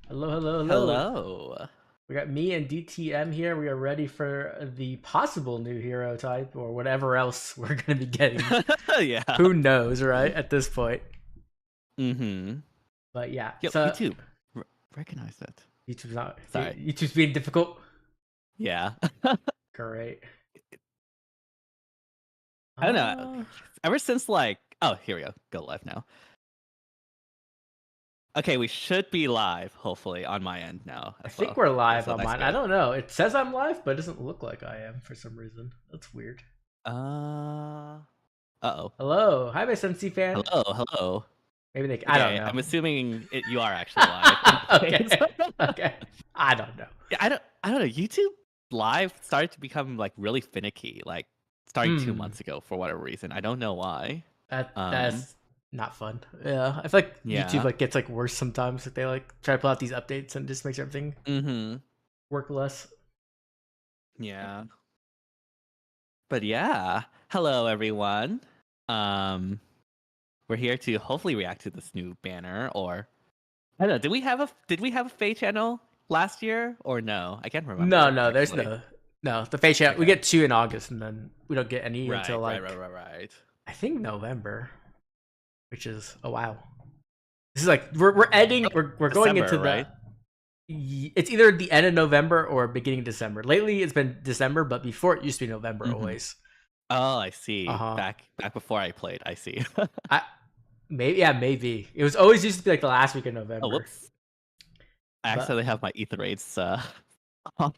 Hello, hello, hello. Hello. We got me and DTM here. We are ready for the possible new hero type or whatever else we're going to be getting. Yeah. Who knows, right? At this point. Mm-hmm. But yeah, Yo, so YouTube. Recognize it. Sorry. YouTube's being difficult. Yeah. Great. I don't know. Uh, Ever since oh, here we go. Go live now. Okay, we should be live, hopefully, on my end now I as think well. we're Okay, live so on that's mine. I good. don't know. It says I'm live, but it doesn't look like I am for some reason. That's weird. Uh-oh. Hello. Hi, my Sensi fan. Hello. Maybe I don't Okay, know. I'm assuming you are actually live in that case. Okay. Okay. I don't know. Yeah, I don't know. YouTube live started to become really finicky, starting 2 months ago for whatever reason. I don't know why. Um, That's not fun. Yeah, I feel like YouTube yeah. gets worse sometimes. They try to pull out these updates and just makes everything Mm-hmm. work less. Yeah. But yeah. Hello everyone. Um, we're here to hopefully react to this new banner, or I don't know, did we have a Faye channel last year or no? I can't No, remember no, there's actually. no the face chat. We Okay. get two in August, and then we don't get any until Right. I think November, which is a while. This is we're ending. We're going December, into right? it's either the end of November or beginning of December. Lately, it's been December, but before it used to be November Mm-hmm. always. Oh, I Uh see. huh. Back before I played, I see. I maybe yeah maybe it was always used to be the last week of Oh, November, whoops. I but accidentally have my ether rates on oh,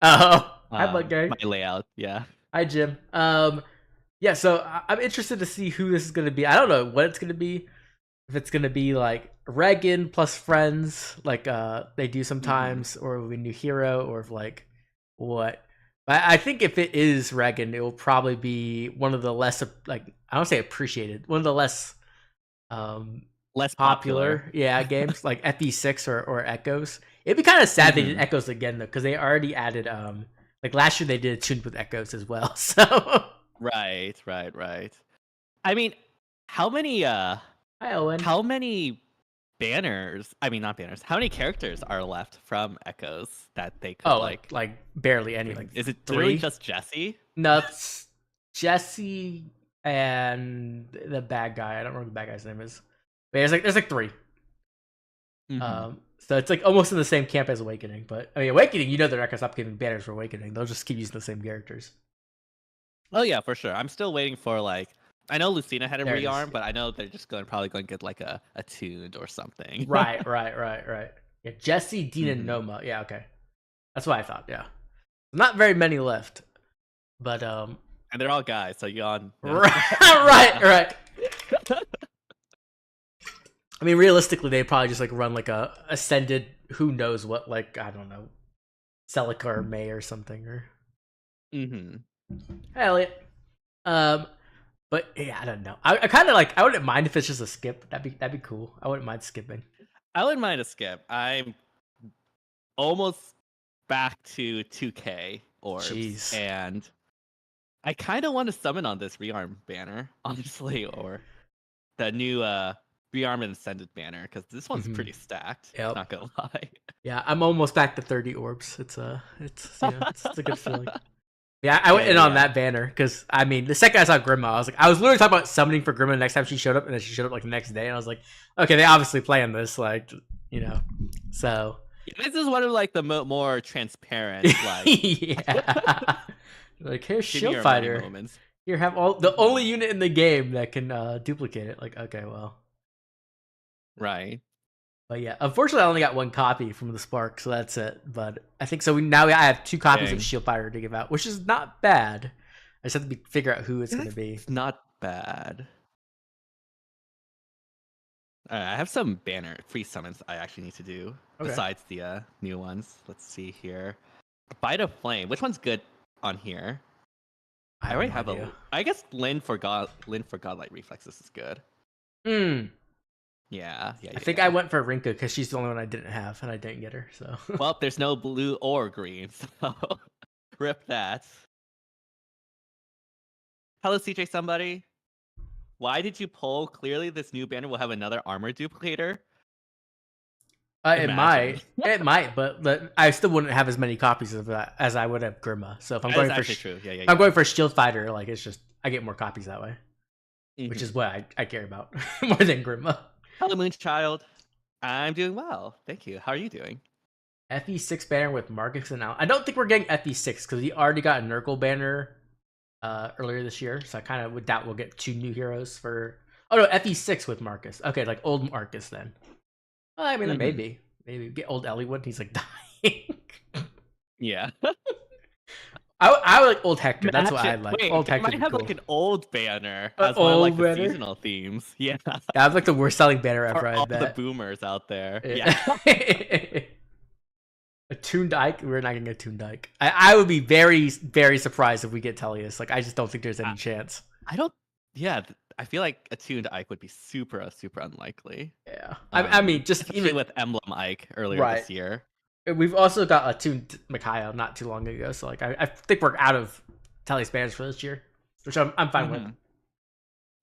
hi, Bug my Guy. layout. Yeah. Hi, Jim. Yeah. So I'm interested to see who this is gonna be. I don't know what it's gonna be. If it's gonna be Regan plus friends, they do Mm-hmm. sometimes, or we new hero, or if what. I think if it is Regan, it will probably be one of the less I don't say appreciated, one of the less um Less popular. popular games like FE6 or Echoes. It'd be kind of sad they did Mm-hmm. Echoes again though, because they already added last year they did a tune with Echoes as well. So Right. I mean, how many hi, Owen. how many banners, I mean not banners, how many characters are left from Echoes that they could Oh, barely any, bring? Is it literally three. just Jesse? Nuts, Jesse, and the bad guy. I don't remember what the bad guy's name is. But there's three. Mm-hmm. So it's almost in the same camp as Awakening. But I mean, Awakening, they're not gonna stop giving banners for Awakening. They'll just keep using the same characters. Oh yeah, for sure. I'm still waiting for I know Lucina had a There it is. rearm, but I know they're just probably going to get a tuned or something. Right. Yeah, Jesse, Dean, and Mm-hmm. Noma. Yeah, okay. That's what I thought. Yeah, not very many left. But And they're all guys, so you on. right. I mean, realistically, they probably just run a ascended. Who knows what? I don't know, Celica or May or something. Or Mm-hmm. hey, Elliot. Um, but yeah, I don't know. I kind of I wouldn't mind if it's just a skip. That'd be cool. I wouldn't mind skipping. I wouldn't mind a skip. I'm almost back to 2K orbs, Jeez. and I kind of want to summon on this rearm banner, honestly, or the new rearm and ascended banner, because this one's Mm-hmm. pretty stacked. Yep. Not gonna lie. Yeah, I'm almost back to 30 orbs. It's a good feeling. Yeah, I went in on Yeah. that banner because I mean, the second I saw Grima, I was literally talking about summoning for Grima the next time she showed up, and then she showed up the next day, and I was like, okay, they obviously planned this, you know. So This is one of the more transparent, yeah, here's give me Shield your money Fighter. moments. Here, have all the only unit in the game that can duplicate it. Okay, well, Right. but yeah, unfortunately, I only got one copy from the Spark, so that's it. But I think so. I have two copies of Dang. Shield Fighter to give out, which is not bad. I just have to figure out who it's Yeah, going to be. it's not bad. I have some banner free summons I actually need to do Okay. besides the new ones. Let's see here. Bite of Flame. Which one's good on here? I I have already no have idea. I guess Lin for Godlight Reflexes is good. Hmm. I think I Yeah. went for Rinka because she's the only one I didn't have, and I didn't get her. So Well, there's no blue or green, so rip that. Hello, CJ. Somebody. Why did you pull? Clearly, this new banner will have another armor duplicator. Imagine. it might, but I still wouldn't have as many copies of that as I would have Grima. So if I'm That going is for actually true. Yeah, if I'm going for Shield Fighter, like it's just I get more copies that way, which is Mhm. what I care about more than Grima. Hello, Moonchild. I'm doing well. Thank you. How are you doing? FE6 banner with Marcus and Al. I don't think we're getting FE6 because we already got a Nurgle banner earlier this year, so I kind of would doubt we'll get 2 new heroes for. Oh no, FE6 with Marcus. Okay, like old Marcus then. Well, I mean, maybe get old Eliwood. He's like dying. Yeah. I would like old Hector. That's what I like. Wait, Old they Hector might would have be cool. like an old banner An as one of like old the banner? seasonal themes. Yeah. Yeah, I have like the worst selling banner ever. For I all the bet. boomers out there. Yeah. A Toon Dyke? We're not getting a Toon Dyke. I would be very, very surprised if we get Tellius. Like, I just don't think there's any chance. I don't. Yeah, I feel like a tuned Ike would be super unlikely. Yeah. I mean, just especially even with Emblem Ike earlier this year. We've also got a tuned Micaiah not too long ago, so like I think we're out of Tellius banners for this year, which I'm fine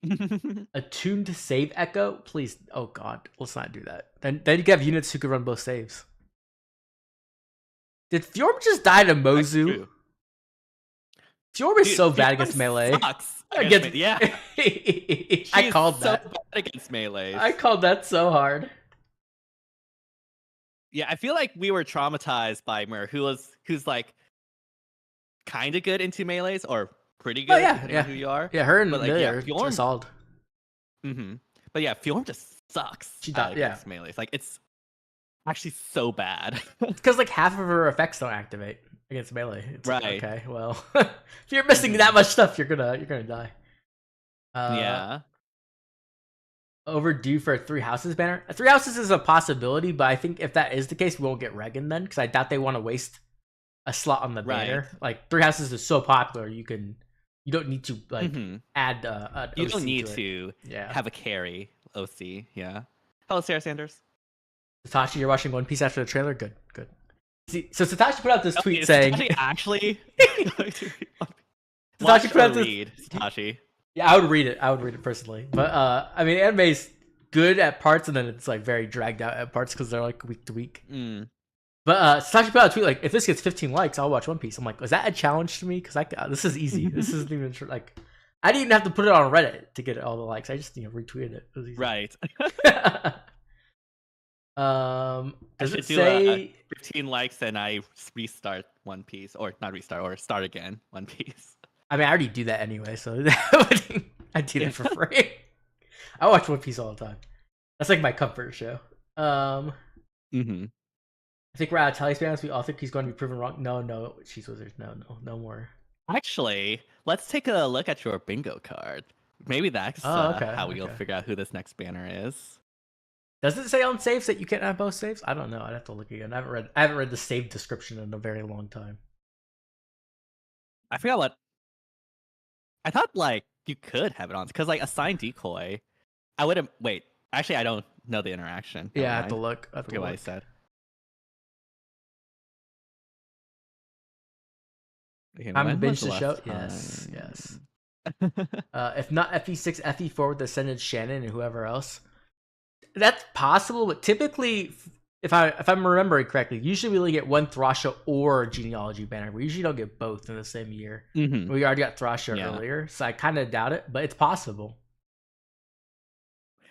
with. A tuned save echo, please. Oh god, let's not do that. Then you can have units who can run both saves. Did Fjorm just die to Mozu? Fjorm is so bad against melee. Yeah. I called that. So bad against melee. I called that so hard. Yeah, I feel like we were traumatized by Mer, who's like kind of good into melees or pretty good, depending on who you are. Yeah, her and Amelia are just solid. But yeah, Fjorm just sucks. Against melees. Like it's actually so bad. Because like half of her effects don't activate against melee. It's right. Like, okay, well, if you're missing that much stuff, you're gonna die. Yeah. Overdue for a 3 houses banner. A 3 houses is a possibility, but I think if that is the case, we won't get Regan then, because I doubt they want to waste a slot on the banner. Like 3 houses is so popular, you don't need to like add an you OC don't need to have a carry OC. Yeah. Hello, Sarah Sanders. Satoshi, you're watching One Piece after the trailer. Good. See, so Satoshi put out this tweet saying, actually, Satoshi put out this. Satoshi. Yeah, I would read it personally. But I mean, anime's good at parts, and then it's like very dragged out at parts because they're like week to week. But Satoshi put out a tweet like, if this gets 15 likes, I'll watch One Piece. I'm like, is that a challenge to me? Because this is easy. This isn't even like, I didn't even have to put it on Reddit to get all the likes. I just retweeted it. It was easy. Right. Does it say 15 likes and I restart One Piece, or not restart, or start again One Piece? I mean, I already do that anyway, so I do that for free. I watch One Piece all the time. That's like my comfort show. I think we're out of Tellius banners. We all think he's going to be proven wrong. No, Cheese Wizards. No more. Actually, let's take a look at your bingo card. Maybe that's how we'll figure out who this next banner is. Does it say on saves that you can't have both saves? I don't know. I'd have to look again. I haven't read the save description in a very long time. I forgot what. I thought like you could have it on because like assign decoy. I would have. Wait, actually, I don't know the interaction. Yeah, I have to look. I forget what I said. Okay, I'm binge the show. Yes. If not FE6, FE4 with Ascended Shannon and whoever else. That's possible, but typically, if I'm remembering correctly, usually we only get one Thrasha or Genealogy banner. We usually don't get both in the same year. We already got Thrasha earlier, so I kind of doubt it, but it's possible.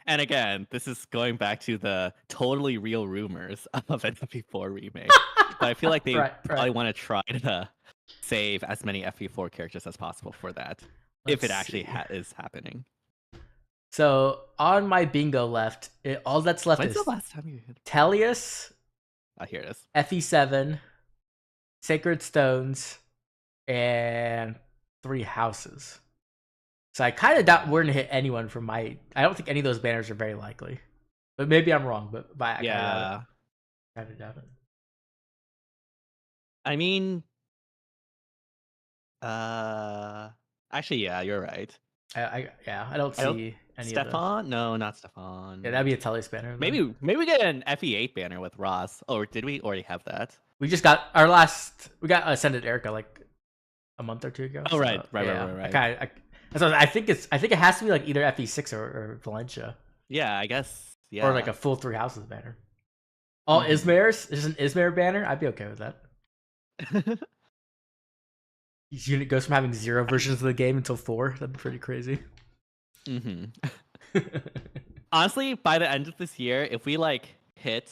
And again, this is going back to the totally real rumors of an FE4 remake. But I feel like they probably want to try to save as many FE4 characters as possible for that, if it actually is happening. So on my bingo left, all that's left is the last time you hit Tellius. Here it is. FE7, Sacred Stones, and 3 houses. So I kind of doubt we're gonna hit anyone from my. I don't think any of those banners are very likely, but maybe I'm wrong. But I kind of doubt it. I mean, actually, yeah, you're right. I don't see any Stefan? No, not Stefan. Yeah, that'd be a Tellius banner. Though. Maybe we get an FE8 banner with Ross. Or did we already have that? We just got our last. We got Ascended Erica like a month or 2 ago. Oh, right. I think it has to be like either FE6 or Valencia. Yeah, I guess. Yeah. Or like a full 3 houses banner. All Ismares? There's an Ismare banner? I'd be okay with that. Each unit goes from having 0 versions of the game until 4. That'd be pretty crazy. Honestly, by the end of this year, if we like hit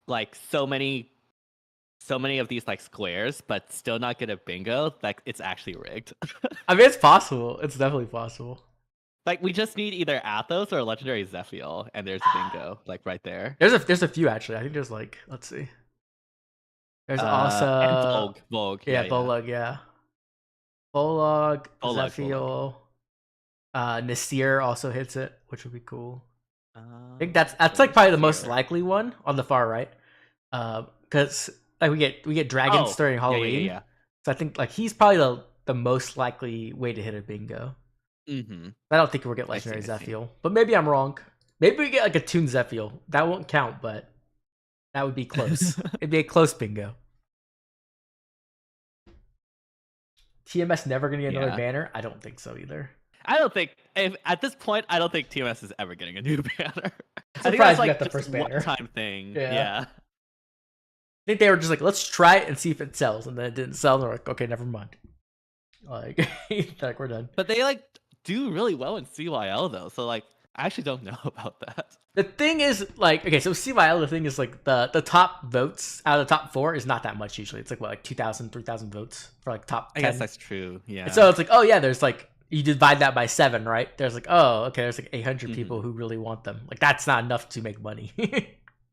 like so many of these like squares, but still not get a bingo, like it's actually rigged. I mean, it's possible. It's definitely possible. Like we just need either Athos or Legendary Zephiel, and there's a bingo, like right there. There's a few actually. I think there's like, let's see. There's also and Vogue. Yeah, Bolug, yeah. Bolug, Zephiel. Nasir also hits it, which would be cool. I think that's like probably the most likely one on the far right. Because like we get dragons during Halloween. Yeah. So I think like he's probably the most likely way to hit a bingo. I don't think we'll get Legendary Zephiel, but maybe I'm wrong. Maybe we get like a Toon Zephiel. That won't count, but that would be close. It'd be a close bingo. TMS never gonna get another banner? I don't think so either. I don't think at this point I don't think TMS is ever getting a new banner. I think that's like the first banner. One-time thing. Yeah. I think they were just like, let's try it and see if it sells, and then it didn't sell. And they're like, okay, never mind. Like, like we're done. But they like do really well in CYL though, so like I actually don't know about that. The thing is, like, okay, so CYL, the thing is like the top votes out of the top 4 is not that much usually. It's like what, like 2,000, 3,000 votes for like top 10. I guess that's true. Yeah. And so it's like, oh yeah, there's like, you divide that by 7, right? There's like, oh, okay, there's like 800 people who really want them. Like that's not enough to make money.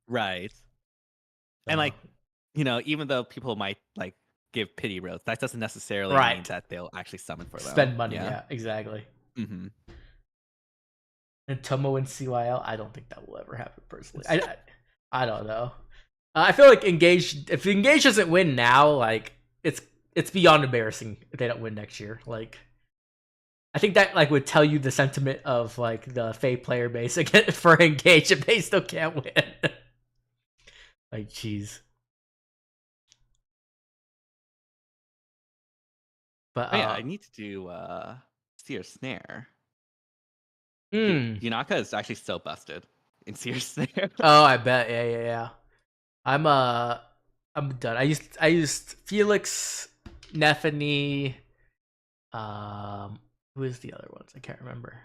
Right. And like, you know, even though people might like give pity roads, that doesn't necessarily mean that they'll actually summon for them. Spend money, yeah exactly. And Tomo and CYL, I don't think that will ever happen personally. I don't know. I feel like if Engage doesn't win now, like it's beyond embarrassing if they don't win next year. Like I think that like would tell you the sentiment of like the Fae player base again for Engage if they still can't win. Like jeez. But yeah, I need to do Seer Snare. Yunaka is actually so busted in Seer Snare. Oh, I bet. Yeah. I'm done. I used Felix, Nephany, who is the other ones? I can't remember.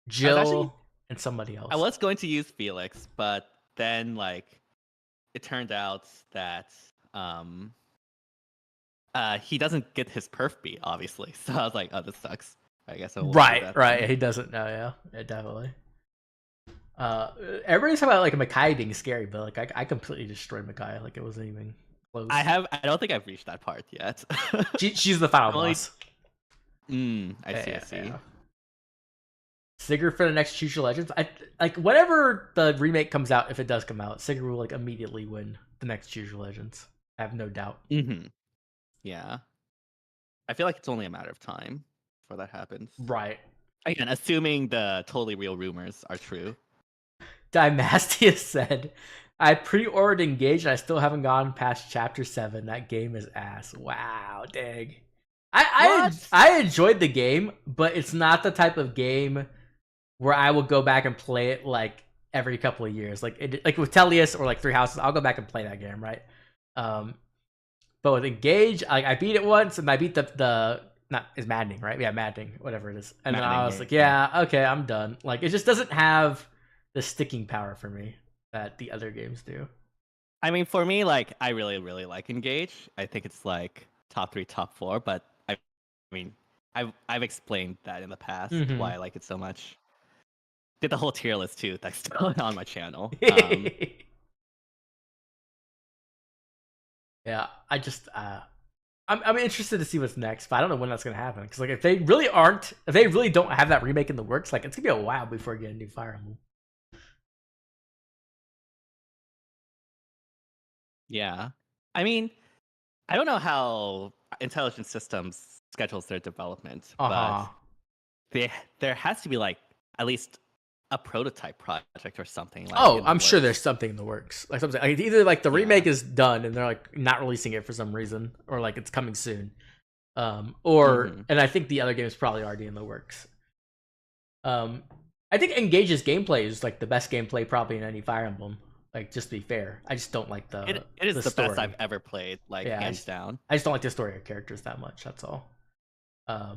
Jill and somebody else. I was going to use Felix, but then like it turned out that he doesn't get his perf beat, obviously. So I was like, oh, this sucks. I guess I will right. He doesn't know, yeah, definitely. Everybody's talking about like Makai being scary, but like I completely destroyed Makai. Like it wasn't even close. I don't think I've reached that part yet. she's the final boss. I see. Yeah. Sigurd for the next Future Legends. I like whenever the remake comes out, if it does come out, Sigurd will like immediately win the next Future Legends. I have no doubt. Yeah. I feel like it's only a matter of time before that happens. Right. Again, assuming the totally real rumors are true. Dymastia said, I pre-ordered Engage and I still haven't gone past chapter 7. That game is ass. Wow, dang. I enjoyed the game, but it's not the type of game where I will go back and play it like every couple of years. Like with Tellius or like Three Houses, I'll go back and play that game, right? But with Engage, I beat it once and I beat the it's maddening, right? Yeah, maddening, whatever it is. And then I was like, yeah, okay, I'm done. Like it just doesn't have the sticking power for me that the other games do. I mean, for me, like I really, really like Engage. I think it's like top 3, top 4, but I mean, I've explained that in the past why I like it so much. Did the whole tier list too. That's still on my channel. Yeah, I just I'm interested to see what's next, but I don't know when that's gonna happen. Because like if they really don't have that remake in the works, like it's gonna be a while before we get a new Fire Emblem. Yeah, I mean, I don't know how Intelligent Systems schedules their development, but there has to be like at least a prototype project or something. Like I'm sure there's something in the works. Like something like either like the remake is done and they're like not releasing it for some reason, or like it's coming soon, and I think the other game is probably already in the works. I think Engage's gameplay is like the best gameplay probably in any Fire Emblem. Like, just to be fair, I just don't like It is the story. best I've ever played, like hands down. I just don't like the story of characters that much. That's all. I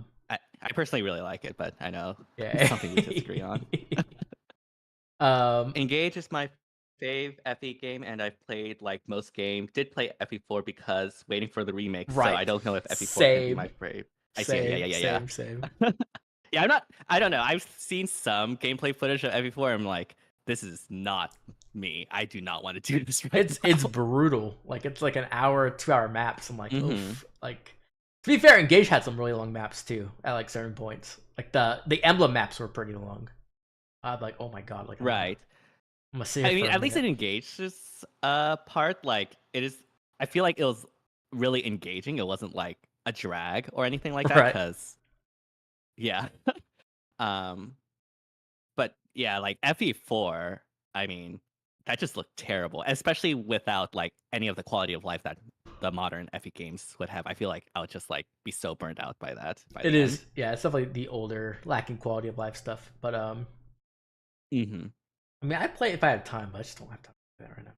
personally really like it, but I know it's something we disagree on. Engage is my fave FE game, and I've played like most games. Did play FE4 because waiting for the remake, so I don't know if FE4 can be my fave. I see. Yeah. Same. Yeah, I don't know. I've seen some gameplay footage of FE4. I'm like, this is not me. I do not want to do this right now. It's brutal. Like, it's like an hour, 2-hour maps. I'm like, oof. Like, to be fair, Engage had some really long maps too at like certain points. Like the Emblem maps were pretty long. I'm like, oh my god, like right. I'm a I mean, at least in Engage's part, like it is. I feel like it was really engaging. It wasn't like a drag or anything like that. Because, yeah. But yeah, like FE4. I mean, that just looked terrible, especially without like any of the quality of life that the modern FE games would have. I feel like I would just like be so burned out by that. It is, yeah. It's definitely the older, lacking quality of life stuff. But I mean, I play if I have time, but I just don't have time to do that right now.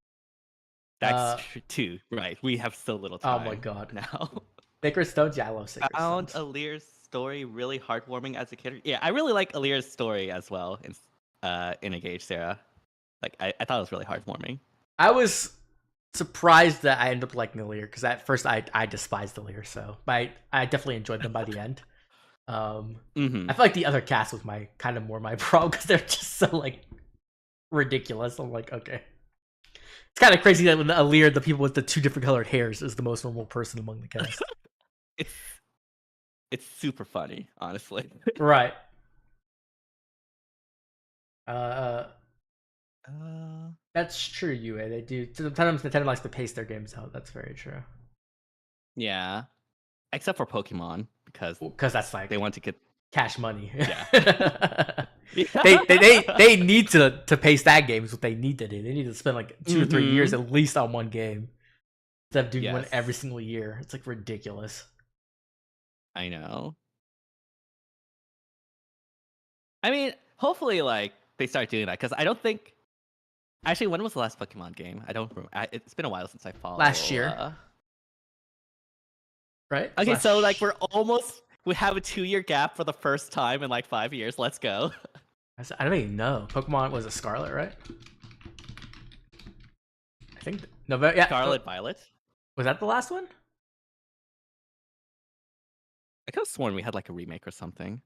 That's true too, right? We have so little time. Oh my god! Now, Sacred Stones, yeah, I love Sacred Stones. Stones. Alir's story really heartwarming as a kid. Yeah, I really like Alir's story as well in Engage, Sarah. Like, I thought it was really heartwarming. I was surprised that I ended up liking Alir, because at first I despised Alir, so I definitely enjoyed them by the end. I feel like the other cast was my problem, because they're just so like ridiculous. I'm like, okay, it's kind of crazy that when Alir, the people with the 2 different colored hairs, is the most normal person among the cast. It's super funny, honestly. Right. That's true, UA. They do. Sometimes Nintendo likes to pace their games out. That's very true. Yeah. Except for Pokemon, because that's like they want to get cash money. Yeah. they need to pace that game is what they need to do. They need to spend like 2 or 3 years at least on one game instead of doing one every single year. It's like ridiculous. I know. I mean, hopefully, like they start doing that, because I don't think. Actually, when was the last Pokemon game? I don't remember. It's been a while since I followed. Last year. Right? Okay, so like we have a 2-year gap for the first time in like 5 years. Let's go. I don't even know. Pokemon was a Scarlet, right? I think yeah. Scarlet Violet. Was that the last one? I could have sworn we had like a remake or something.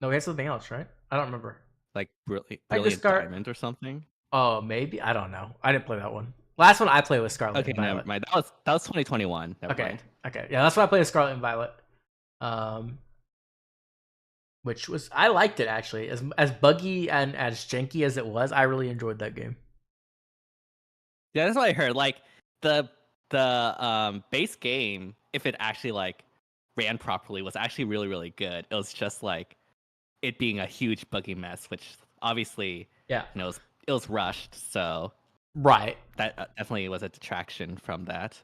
No, we had something else, right? I don't remember. Like Brilliant Diamond or something. Oh, maybe. I don't know. I didn't play that one. Last one I played was Scarlet. Okay, and Violet. never mind. That was 2021. Never mind. Okay. Yeah, that's why I played Scarlet and Violet. Which was, I liked it actually. As buggy and as janky as it was, I really enjoyed that game. Yeah, that's what I heard. Like the base game, if it actually like ran properly, was actually really, really good. It was just like it being a huge buggy mess, which obviously, it was rushed. So right, that definitely was a detraction from that.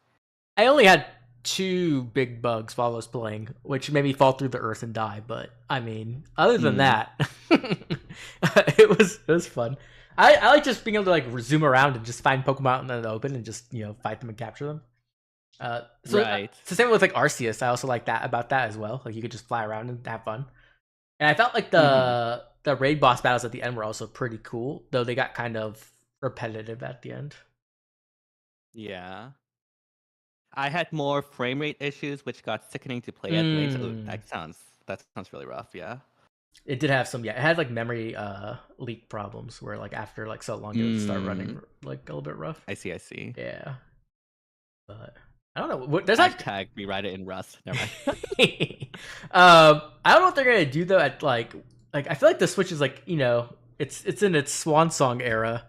I only had 2 big bugs while I was playing, which made me fall through the earth and die. But I mean, other than that, it was fun. I like just being able to like zoom around and just find Pokemon out in the open and just fight them and capture them. Right. It's the same with like Arceus. I also like that about that as well. Like you could just fly around and have fun. And I felt like the raid boss battles at the end were also pretty cool, though they got kind of repetitive at the end. Yeah. I had more frame rate issues, which got sickening to play at late. So that sounds really rough. Yeah. It did have some. Yeah, it had like memory leak problems where like after like so long it would start running like a little bit rough. I see. Yeah. But I don't know. There's like rewrite it in Rust. Never mind. I don't know what they're gonna do though. At like I feel like the Switch is like it's in its swan song era,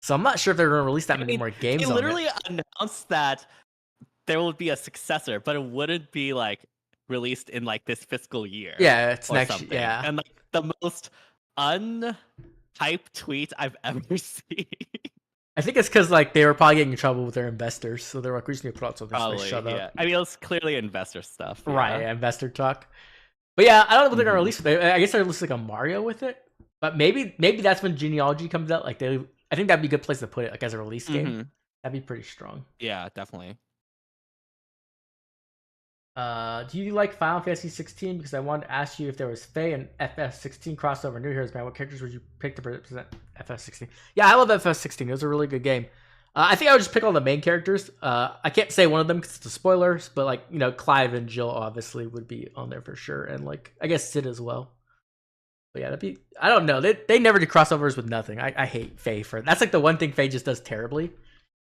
so I'm not sure if they're gonna release that many more games. They literally announced that there will be a successor, but it wouldn't be like released in like this fiscal year. Yeah, it's next. Yeah, and like the most unhyped tweet I've ever seen. I think it's because like they were probably getting in trouble with their investors, so they're like, "We just need to put out something." Probably, so shut up. I mean, it was clearly investor stuff, right? Yeah, investor talk. But yeah, I don't know what they're gonna release. I guess they're releasing like a Mario with it, but maybe that's when Genealogy comes out. Like I I think that'd be a good place to put it, like as a release game. Mm-hmm. That'd be pretty strong. Yeah, definitely. Do you like Final Fantasy 16? Because I wanted to ask you if there was Fae and FF16 crossover New Heroes, man. What characters would you pick to represent FF16? Yeah, I love FF16. It was a really good game. I think I would just pick all the main characters. I can't say one of them because it's a spoiler, but like, you know, Clive and Jill obviously would be on there for sure, and like I guess Sid as well. But yeah, that'd be. I don't know. They never do crossovers with nothing. I hate Fae for that's like the one thing Fae just does terribly.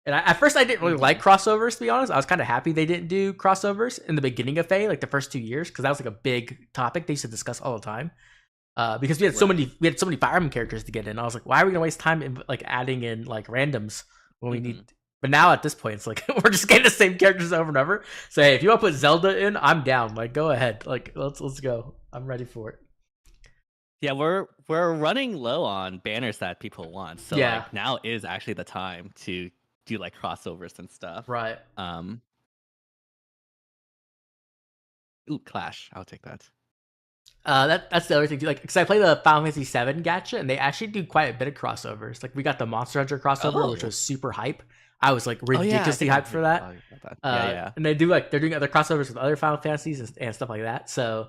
And at first I didn't really like crossovers, to be honest. I was kind of happy they didn't do crossovers in the beginning of Fae, like the first 2 years, because that was like a big topic they used to discuss all the time. Because we had so many Fire Emblem characters to get in. I was like, why are we gonna waste time in like adding in like randoms when we need? But now at this point, it's like we're just getting the same characters over and over. So hey, if you want to put Zelda in, I'm down. Like, go ahead. Like, let's go. I'm ready for it. Yeah, we're running low on banners that people want. So Yeah. like now is actually the time to do like crossovers and stuff. Right. Ooh, Clash. I'll take that. That's the other thing too. Like, because I play the Final Fantasy VII gacha, and they actually do quite a bit of crossovers. Like, we got the Monster Hunter crossover, which was super hype. I was like ridiculously hyped for that. Yeah. And they're doing other crossovers with other Final Fantasies and stuff like that. So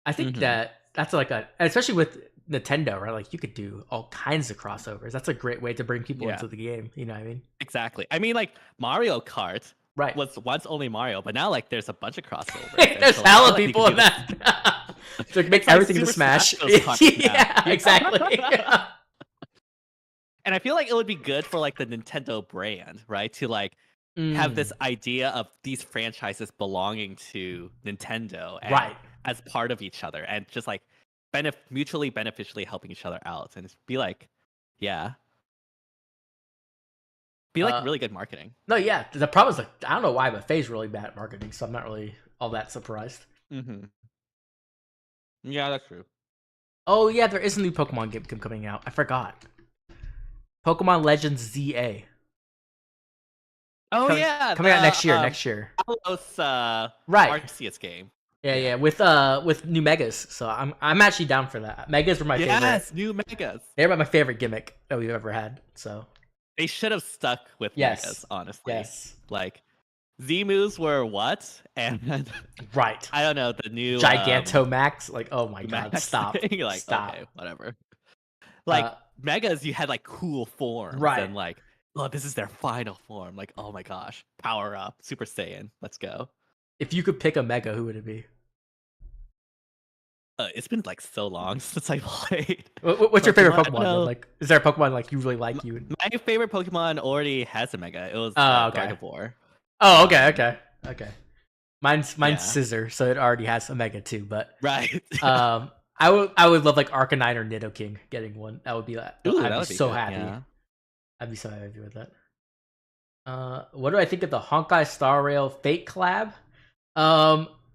I think that's like especially with Nintendo, right? Like, you could do all kinds of crossovers. That's a great way to bring people into the game. You know what I mean? Exactly. I mean, like Mario Kart. Right. Was once only Mario, but now like there's a bunch of crossovers. There's so, hella people in that. To make everything into Smash. Yeah, exactly. And I feel like it would be good for like the Nintendo brand, right? To like have this idea of these franchises belonging to Nintendo, and right, as part of each other, and just like mutually beneficially helping each other out, and be like, be like really good marketing. No, yeah. The problem is like I don't know why, but Faye's really bad at marketing, so I'm not really all that surprised. Yeah, that's true. Oh yeah, there is a new Pokemon game coming out. I forgot. Pokemon Legends ZA. Coming out next year. Next year. Right. Arceus game. Yeah, with new megas. So I'm actually down for that. Megas were my favorite. Yes, new megas. They're my favorite gimmick that we've ever had. So they should have stuck with megas, honestly. Yes. Like Z-moves were what? And right. I don't know, the new Gigantamax. Like, oh my god, stop. Like, stop. Okay, whatever. Like megas, you had like cool forms, right? And like, oh, this is their final form. Like, oh my gosh, power up, Super Saiyan, let's go. If you could pick a mega, who would it be? It's been like so long since I played. What's your favorite Pokemon? Like, is there a Pokemon like you really like? My favorite Pokemon already has a mega. It was Gardevoir. Oh, okay. Mine's Scissor, so it already has a mega too. But right. I would love like Arcanine or Nidoking getting one. That would be that. I'd be so happy. Yeah. I'd be so happy with that. What do I think of the Honkai Star Rail Fate collab?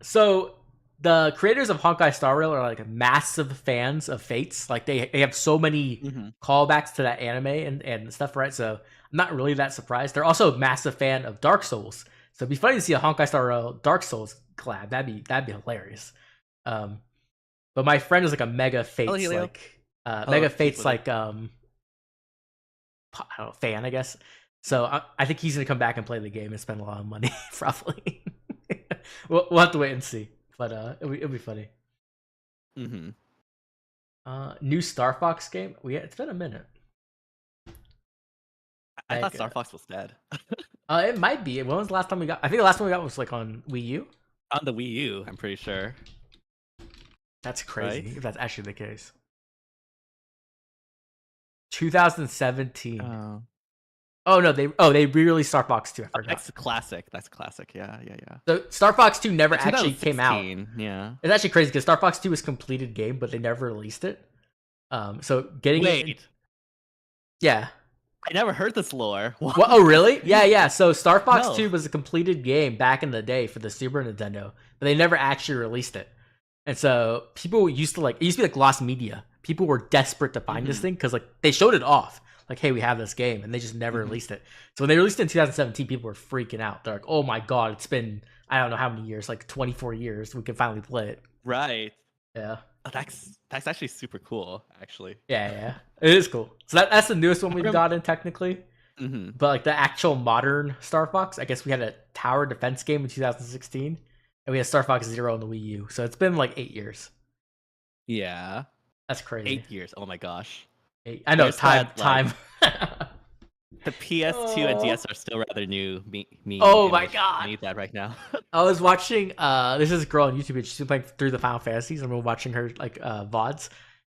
So the creators of Honkai Star Rail are like massive fans of Fates. Like they have so many callbacks to that anime and stuff, right? So I'm not really that surprised. They're also a massive fan of Dark Souls. So it'd be funny to see a Honkai Star Rail Dark Souls collab. That'd be hilarious. But my friend is like a mega Fates I don't know, fan, I guess. So I think he's gonna come back and play the game and spend a lot of money, probably. we'll have to wait and see, but it'll be funny. New Star Fox game. It's been a minute. I thought Star Fox was dead. It might be. When was the last time we got? I think the last one we got was like on Wii U. On the Wii U, I'm pretty sure. That's crazy. Right? If that's actually the case. 2017. Oh no, they re-released Star Fox 2. I forgot. That's classic. Yeah. So Star Fox 2 never actually came out. Yeah. It's actually crazy because Star Fox 2 was completed game, but they never released it. So getting it. Yeah. I never heard this lore. Well, oh really? Yeah. So Star Fox 2 was a completed game back in the day for the Super Nintendo, but they never actually released it. And so people used to it used to be like lost media. People were desperate to find this thing because like they showed it off. Like, hey, we have this game, and they just never released it. So when they released it in 2017, people were freaking out. They're like, oh my god, it's been I don't know how many years, like 24 years, we can finally play it. Right. Yeah. That's actually super cool, actually. Yeah, it is cool. So that's the newest one we've gotten technically. Mm-hmm. But like the actual modern Star Fox, I guess we had a tower defense game in 2016, and we had Star Fox Zero on the Wii U. So it's been like 8 years. Yeah. That's crazy. 8 years. Oh my gosh. I know There's time. that, Time. The PS2 and DS are still rather new. Oh my god! I need that right now. I was watching. This is a girl on YouTube. She's been playing through the Final Fantasies, and we're watching her like VODs.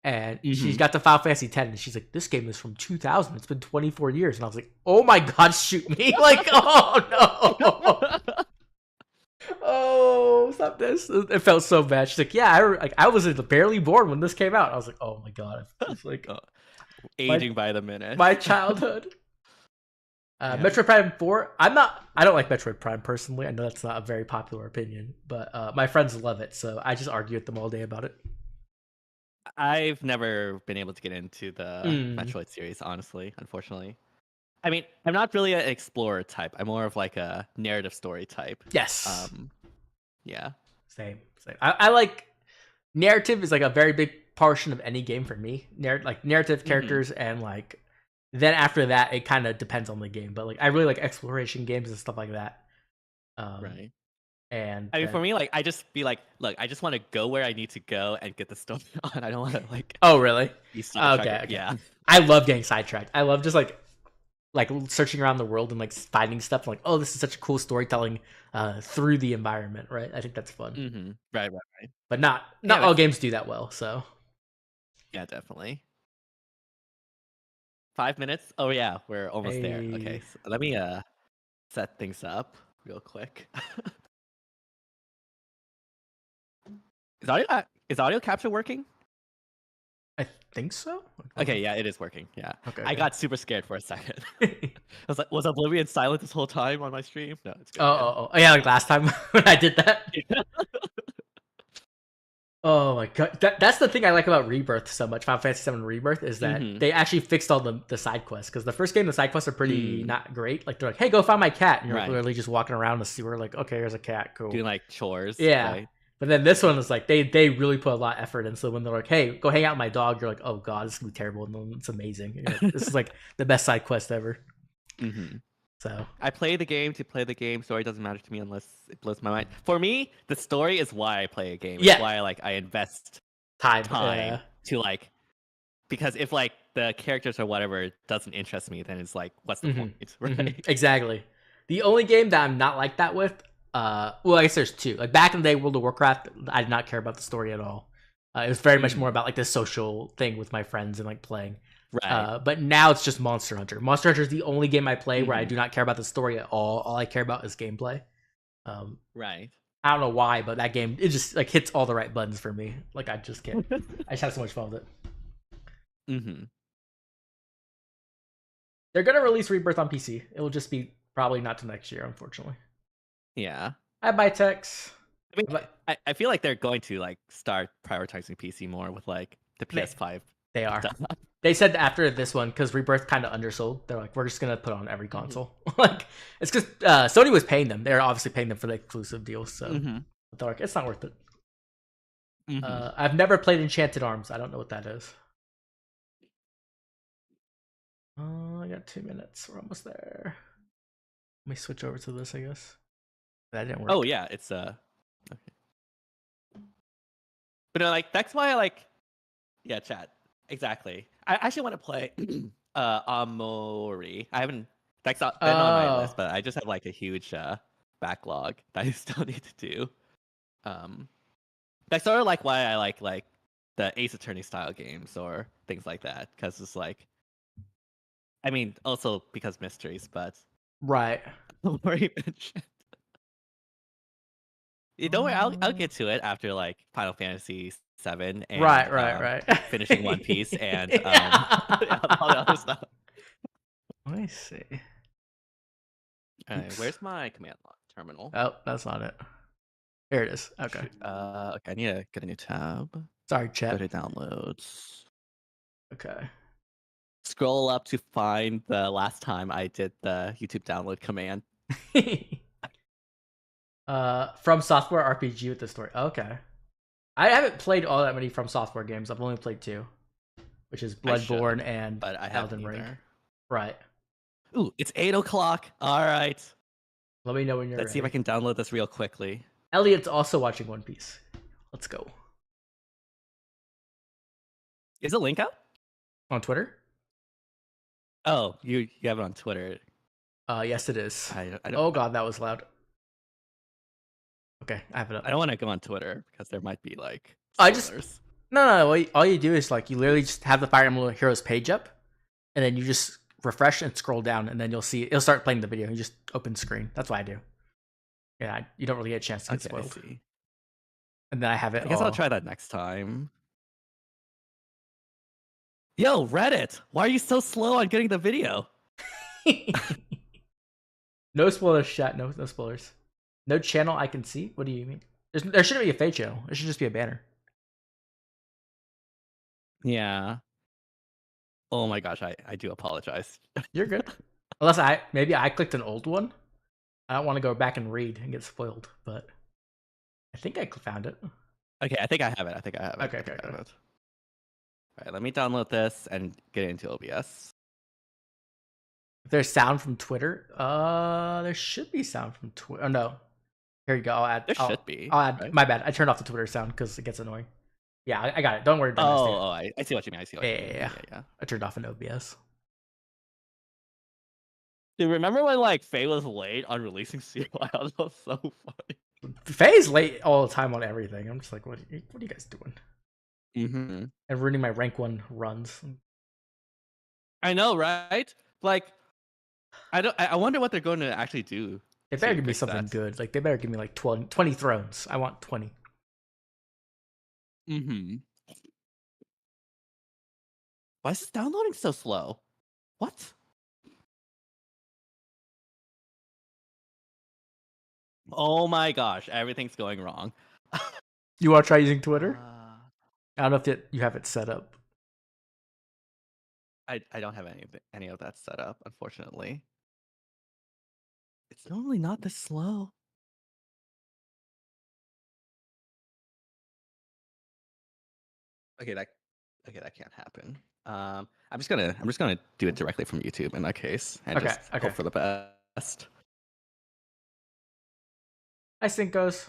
And she's got the Final Fantasy X, and she's like, "This game is from 2000. It's been 24 years." And I was like, "Oh my god, shoot me!" Like, oh no. Oh, stop this! It felt so bad. She's like, "Yeah, I was barely born when this came out." I was like, "Oh my god!" It's like aging by the minute. My childhood. Metroid Prime 4. I don't like Metroid Prime personally. I know that's not a very popular opinion, but my friends love it, so I just argue with them all day about it. I've never been able to get into the Metroid series, honestly, unfortunately. I mean, I'm not really an explorer type. I'm more of like a narrative story type. Yes. Yeah. Same. I like narrative is like a very big portion of any game for me. Narrative characters and like then after that it kind of depends on the game. But like I really like exploration games and stuff like that. Right. And I mean, for me, like I just be like, look, I just want to go where I need to go and get the story on. I don't want to like. Oh really? Be sidetracked. Okay. Yeah. I love getting sidetracked. I love just like searching around the world and like finding stuff. Like, oh, this is such a cool storytelling through the environment, right? I think that's fun. Right. But not all games do that well. So. Yeah, definitely. 5 minutes. Oh yeah, we're almost there. Okay, so let me set things up real quick. Is audio capture working? I think so. Okay, yeah, it is working. Yeah. Okay. I got super scared for a second. I was like, was Oblivion silent this whole time on my stream? No, it's good. Oh, yeah, like last time when I did that. Oh my god, that's the thing I like about Rebirth so much. Final Fantasy VII Rebirth is that they actually fixed all the side quests. Because the first game, the side quests are pretty not great. Like they're like, "Hey, go find my cat," and you're literally just walking around the sewer, like, "Okay, here's a cat, cool." Doing like chores. Yeah. Right? But then this one is like they really put a lot of effort in. So when they're like, "Hey, go hang out with my dog," you're like, "Oh god, this is gonna be terrible," and then it's amazing. Like, this is like the best side quest ever. So I play the game to play the game. Story doesn't matter to me unless it blows my mind. For me, the story is why I play a game. It's why I invest time to like, because if like the characters or whatever doesn't interest me, then it's like, what's the point? Right? Exactly. The only game that I'm not like that with, well, I guess there's two. Like back in the day, World of Warcraft, I did not care about the story at all. It was very much more about like the social thing with my friends and like playing. Right. But now it's just Monster Hunter. Monster Hunter is the only game I play where I do not care about the story at all. All I care about is gameplay. Right. I don't know why, but that game, it just like hits all the right buttons for me. Like I just can't. I just have so much fun with it. They're gonna release Rebirth on PC. It will just be probably not till next year, unfortunately. Yeah. I buy techs. I mean, I feel like they're going to like start prioritizing PC more with like the PS5. They are. They said after this one, because Rebirth kind of undersold, they're like, we're just gonna put on every console. Like it's because Sony was paying them. They're obviously paying them for the exclusive deals, so they're like, it's not worth it. I've never played Enchanted Arms. I don't know what that is. I got 2 minutes. We're almost there. Let me switch over to this, I guess. That didn't work. Oh yeah, it's okay. But no, like that's why I like, yeah, chat. Exactly. I actually want to play Amori. I haven't. That's not been on my list, but I just have like a huge backlog that I still need to do. That's sort of like why I like the Ace Attorney style games or things like that, because it's like, I mean, also because mysteries, but right. Amori mentioned. You don't worry, I'll get to it after like Final Fantasy VII and right. Finishing One Piece and all the other stuff. Let me see. All right, where's my command line terminal? Oh, that's not it. Here it is. Okay. Okay, I need to get a new tab. Sorry, chat. Go to downloads. Okay. Scroll up to find the last time I did the YouTube download command. From Software RPG with the story. Okay. I haven't played all that many From Software games. I've only played 2, which is I should, Bloodborne and but I haven't Elden Ring. either. Right. Ooh, it's 8 o'clock. All right. Let me know when you're Let's ready. see if I can download this real quickly. Elliot's also watching One Piece. Let's go. Is the link out? On Twitter? Oh, you have it on Twitter. Yes, it is. I don't, Oh god, that was loud. Okay, I have it up. I don't want to go on Twitter because there might be like spoilers. No. All you do is like you literally just have the Fire Emblem Heroes page up, and then you just refresh and scroll down, and then you'll see it'll start playing the video. You just open screen. That's what I do. Yeah, you don't really get a chance to get spoiled. And then I have it. I guess I'll try that next time. Yo, Reddit, why are you so slow on getting the video? No spoilers, chat. No spoilers. No channel I can see. What do you mean? There shouldn't be a fade channel. It should just be a banner. Yeah. Oh my gosh, I do apologize. You're good. Unless maybe I clicked an old one. I don't want to go back and read and get spoiled, but I think I found it. Okay, I think I have it. Okay. All right, let me download this and get into OBS. If there's sound from Twitter, there should be sound from Twitter. Oh no, here you go. There should be. I'll add. Right? My bad. I turned off the Twitter sound because it gets annoying. Yeah, I got it. Don't worry. I see what you mean. Yeah. I turned off an OBS. Dude, remember when like Faye was late on releasing CY? That was so funny. Faye's late all the time on everything. I'm just like, what are you guys doing? Mm-hmm. And ruining my rank 1 runs. I know, right? Like, I wonder what they're going to actually do. They better give me something good. Like, they better give me like 20 thrones. I want 20. Mm-hmm. Why is this downloading so slow? What? Oh my gosh, everything's going wrong. You want to try using Twitter? I don't know if you have it set up. I don't have any of that set up, unfortunately. It's normally not this slow. Okay, that can't happen. I'm just gonna do it directly from YouTube in that case, and just hope for the best. Hi, Cinco's.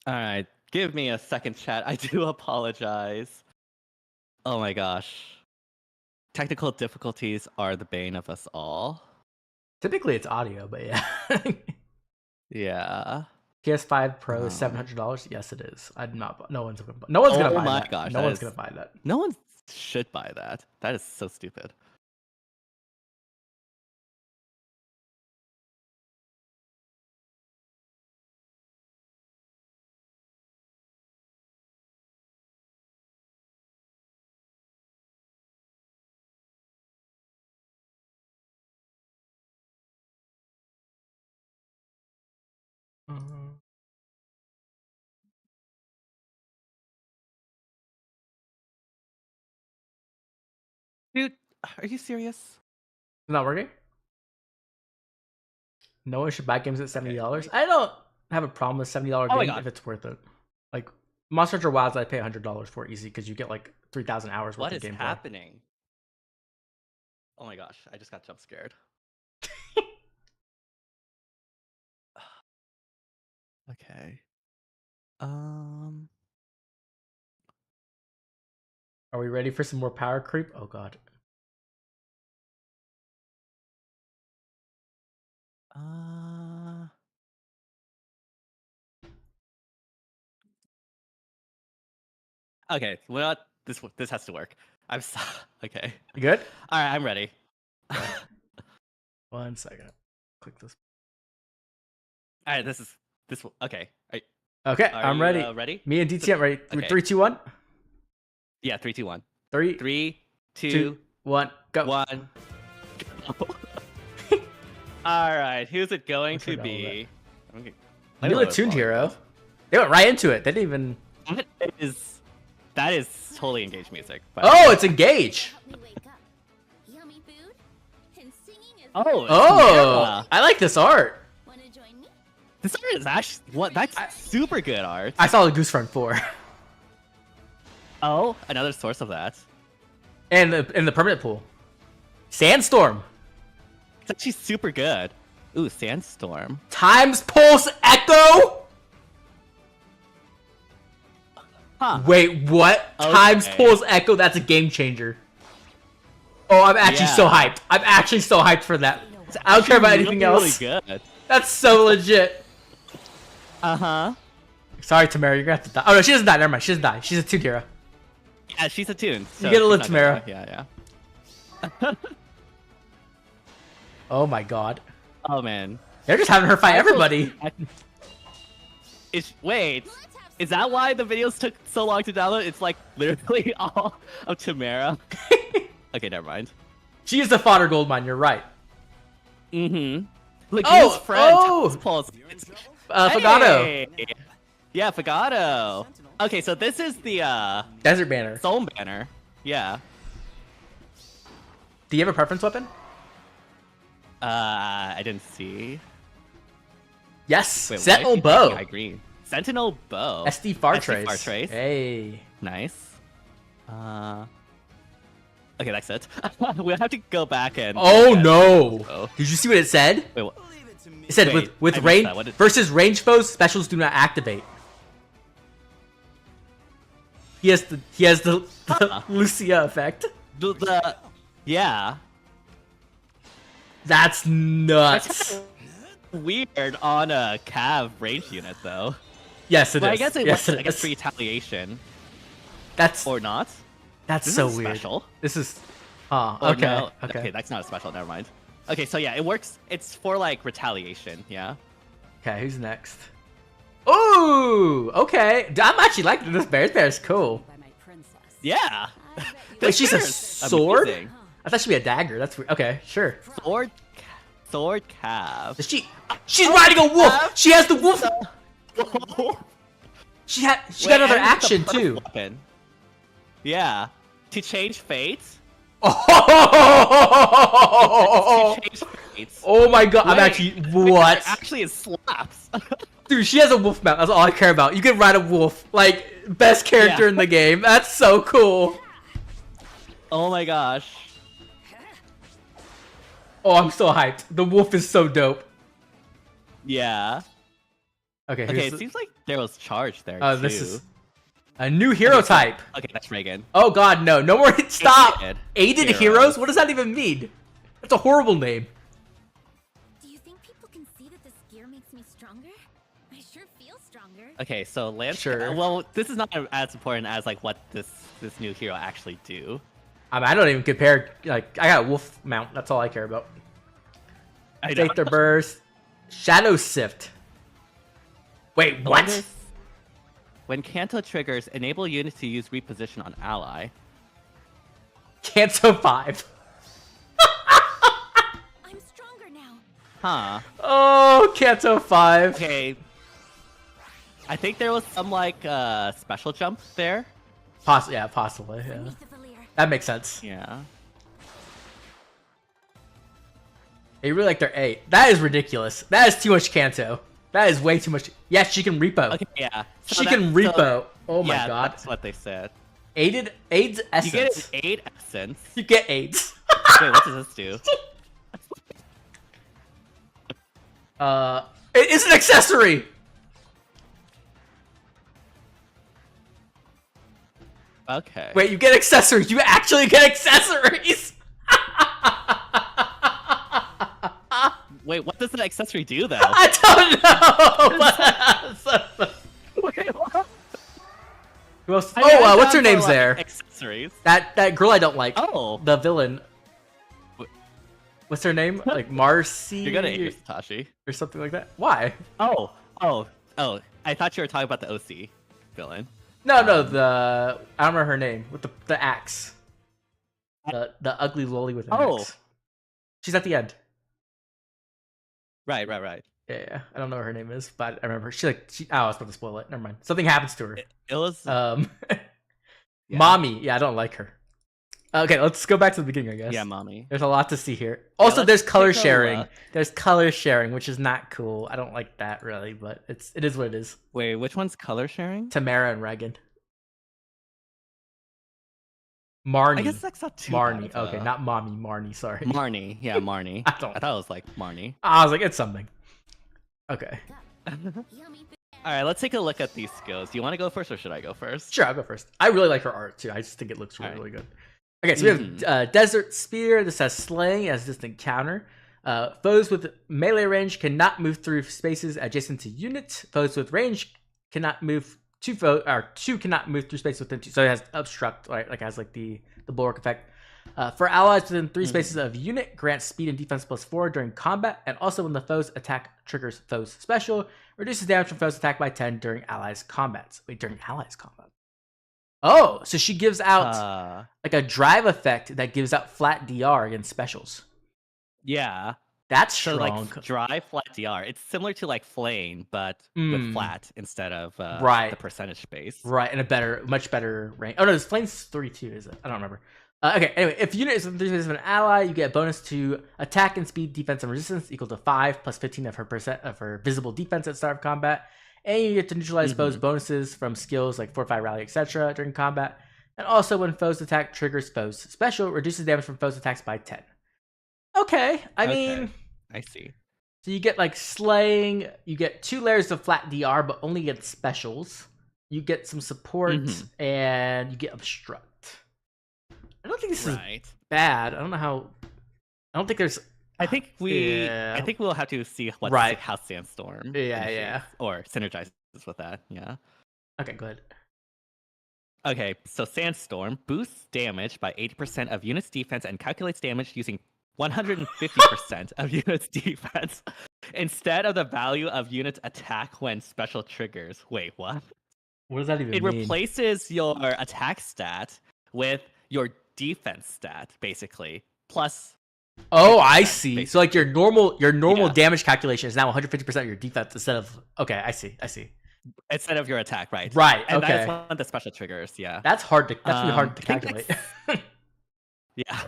All right, give me a second, chat. I do apologize. Oh my gosh. Technical difficulties are the bane of us all. Typically it's audio, but yeah. Yeah. PS5 Pro is $700. Yes, it is. I'm not. No one's gonna buy that. Oh my gosh. No one's gonna buy that. No one should buy that. That is so stupid. Dude, are you serious? It's not working? No one should buy games at $70. I don't have a problem with $70 game if it's worth it. Like Monster Hunter Wilds, I pay $100 for easy because you get like 3,000 hours worth of gameplay. What is happening? Oh my gosh, I just got jump scared. Okay. Are we ready for some more power creep? Oh god. Okay, well, this has to work. Okay. You good? All right, I'm ready. Okay. 1 second. Click this. All right, okay. Okay, I'm ready. Ready? Me and DTM ready. Okay. 3, 2, 1. Yeah, 3, 2, 1. 3, 2, 1, go. 1. All right, who's it going to be? New attuned hero. They went right into it. They didn't even. That is totally engaged music. Oh, it's engage. Yummy food and singing is Oh, Oh, I like this art. Wanna join me? this art is actually that's super good art. I saw the Goose Front 4. Oh, another source of that. And in the permanent pool. Sandstorm. It's actually super good. Ooh, Sandstorm. Times Pulse Echo? Huh. Wait, what? Okay. Times Pulse Echo? That's a game changer. Oh, I'm actually so hyped. I'm actually so hyped for that. I don't care about anything else. Really good. That's so legit. Uh-huh. Sorry, Tamara, you're gonna have to die. Oh no, she doesn't die. Never mind. She doesn't die. She's a 2 hero. Yeah, she's a tune. So You get to live, she's not gonna Tamara. die. Yeah. Oh my god. Oh man. They're just having her fight everybody. Wait, is that why the videos took so long to download? It's like literally all of Tamara. Okay, never mind. She is the fodder gold mine, you're right. Mm-hmm. Like Oh, friend, oh! Pulse. Fagato. Hey! Yeah, Fagato. Okay, so this is the Desert Banner. Solm banner. Yeah. Do you have a preference weapon? I didn't see. Yes. Wait, Sentinel why is he Bow. picking eye green? Sentinel Bow. SD Far Trace. Far Trace. Hey. Nice. Okay, that's it. We'll have to go back and. Oh no! Oh. Did you see what it said? Wait, what? It said Wait, with I missed range that. What did- versus range foes, specials do not activate. He has the Lucia effect. Yeah. That's nuts. That's weird on a Cav range unit though. Yes, it is. But I guess it yes, works. it I guess is. for retaliation That's or not. that's This so is weird. special. This is. Oh, Or okay. no. Okay. That's not a special. Never mind. Okay, so yeah, it works. It's for like retaliation. Yeah. Okay. Who's next? Ooh. Okay. I'm actually liking this bear. This bear is cool. By my princess. Yeah. Wait, This she's a bear is sword? amazing. I thought she'd be a dagger. That's weird. Okay. Sure. Sword Cav. Is she? She's riding a wolf. Cav? She has the wolf. She got another and the action perf too. Weapon. Yeah. To change fates. Oh, To change fates. oh my god! I'm Wait, actually wait, what? there actually, it slaps. Dude, she has a wolf mount. That's all I care about. You can ride a wolf. Like best character Yeah. in the game. That's so cool. Oh my gosh. Oh, I'm so hyped. The wolf is so dope. Yeah. Okay. Okay, who's it seems like there was charge there Oh, too. this is a new hero type. Okay, that's Reagan. Oh god, no. No more. Stop. Aided Aided Heroes. Heroes? What does that even mean? That's a horrible name. Do you think people can see that this gear makes me stronger? I sure feel stronger. Okay, so Lance. Sure. Well, this is not as important as like what this new hero actually do. I mean, I don't even compare. Like, I got a wolf mount. That's all I care about. I know. Take their burst. Shadow Sift. Wait, what? When Kanto triggers, enable unit to use reposition on ally. Canto 5. I'm stronger now. Huh. Oh, Canto 5. Okay. I think there was some like special jump there. Yeah, possibly. Yeah. Beneath the veneer. That makes sense. Yeah. They really like their 8. That is ridiculous. That is too much Canto. That is way too much. Yeah, she can repo. Okay, yeah. So She can that's- repo. Oh my yeah, god. That's what they said. AIDS You essence. get an 8 essence. You get AIDS. Wait, what does this do? It is an accessory. Okay. Wait, you get accessories. You actually get accessories. Wait, what does the accessory do though? I don't know. Wait, what? Who else? I mean, Oh, I what's her found name's like, there? Accessories. That girl I don't like. Oh. The villain. Wh- What's her name? Like Marcy You're gonna hate your Satoshi. or something like that. Why? Oh. I thought you were talking about the OC villain. No, the I don't remember her name with the axe. The ugly loli with an axe. She's at the end. Right. Yeah, I don't know what her name is, but I remember she. Oh, I was about to spoil it. Never mind. Something happens to her. It was. Yeah. Yeah. Mommy. Yeah, I don't like her. Okay, let's go back to the beginning, I guess. Yeah, mommy. There's a lot to see here. Also, let's there's color take a sharing. look. There's color sharing, which is not cool. I don't like that really, but it is what it is. Wait, which one's color sharing? Tamara and Regan. Marnie. I guess that's not too Marnie. bad of Okay, a- not mommy. Marnie. Sorry. Marnie. Yeah, Marnie. I don't. I thought it was like Marnie. I was like, it's something. Okay. Yummy. All right, let's take a look at these skills. Do you want to go first or should I go first? Sure, I'll go first. I really like her art too. I just think it looks really, Alright. really good. Okay, so we have Desert Spear. This has Slaying as distant counter. Foes with melee range cannot move through spaces adjacent to units. Foes with range cannot move two cannot move through spaces within two. So it has obstruct, right? Like has like the bulwark effect. For allies within 3 spaces of unit, grants speed and defense +4 during combat, and also when the foe's attack triggers foe's special, reduces damage from foe's attack by 10 during allies' combats. Wait, during allies' combat? Oh, so she gives out like a drive effect that gives out flat DR against specials. Yeah. That's So strong. like dry flat DR. It's similar to like flame, but with flat instead of Right. the percentage base. Right, and a much better range. Oh no, this flame's 3-2, is it? I don't remember. Okay, anyway, if unit is within 3 spaces of an ally, you get a bonus to attack and speed, defense, and resistance equal to 5 plus 15 of her visible defense at start of combat. And you get to neutralize foes' bonuses from skills like Fortify, Rally, etc. during combat. And also, when foes attack triggers foes special, reduces damage from foes' attacks by 10. Okay, I mean, I see. so you get like Slaying, you get 2 layers of flat DR, but only against specials. You get some support, and you get Obstruct. I don't think this is bad. I don't know how. I don't think there's. I think Yeah. I think we'll have to see what Right. how Sandstorm Yeah. or synergizes with that. Yeah. Okay, good. Okay, so Sandstorm boosts damage by 80% of units' defense and calculates damage using 150% of units' defense instead of the value of units' attack when special triggers. Wait, what? What does that even It mean? replaces your attack stat with your defense stat, basically. Plus. Oh, I 50%, see. basically. So like your normal Yeah. damage calculation is now 150% of your defense instead of. Okay, I see. Instead of your attack, right? Right. And okay. that's one of the special triggers. Yeah. That's hard to. That's really hard to I think calculate. Yeah.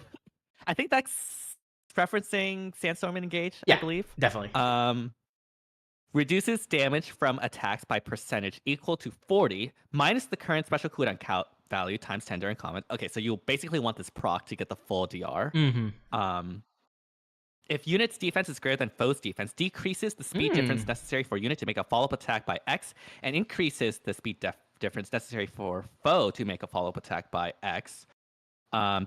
I think that's referencing Sandstorm and Engage, Yeah. I believe. Definitely. Reduces damage from attacks by percentage equal to 40 minus the current special cooldown count value times 10 during combat. Okay, so you basically want this proc to get the full DR. If unit's defense is greater than foe's defense, decreases the speed difference necessary for unit to make a follow-up attack by X, and increases the speed difference necessary for foe to make a follow-up attack by X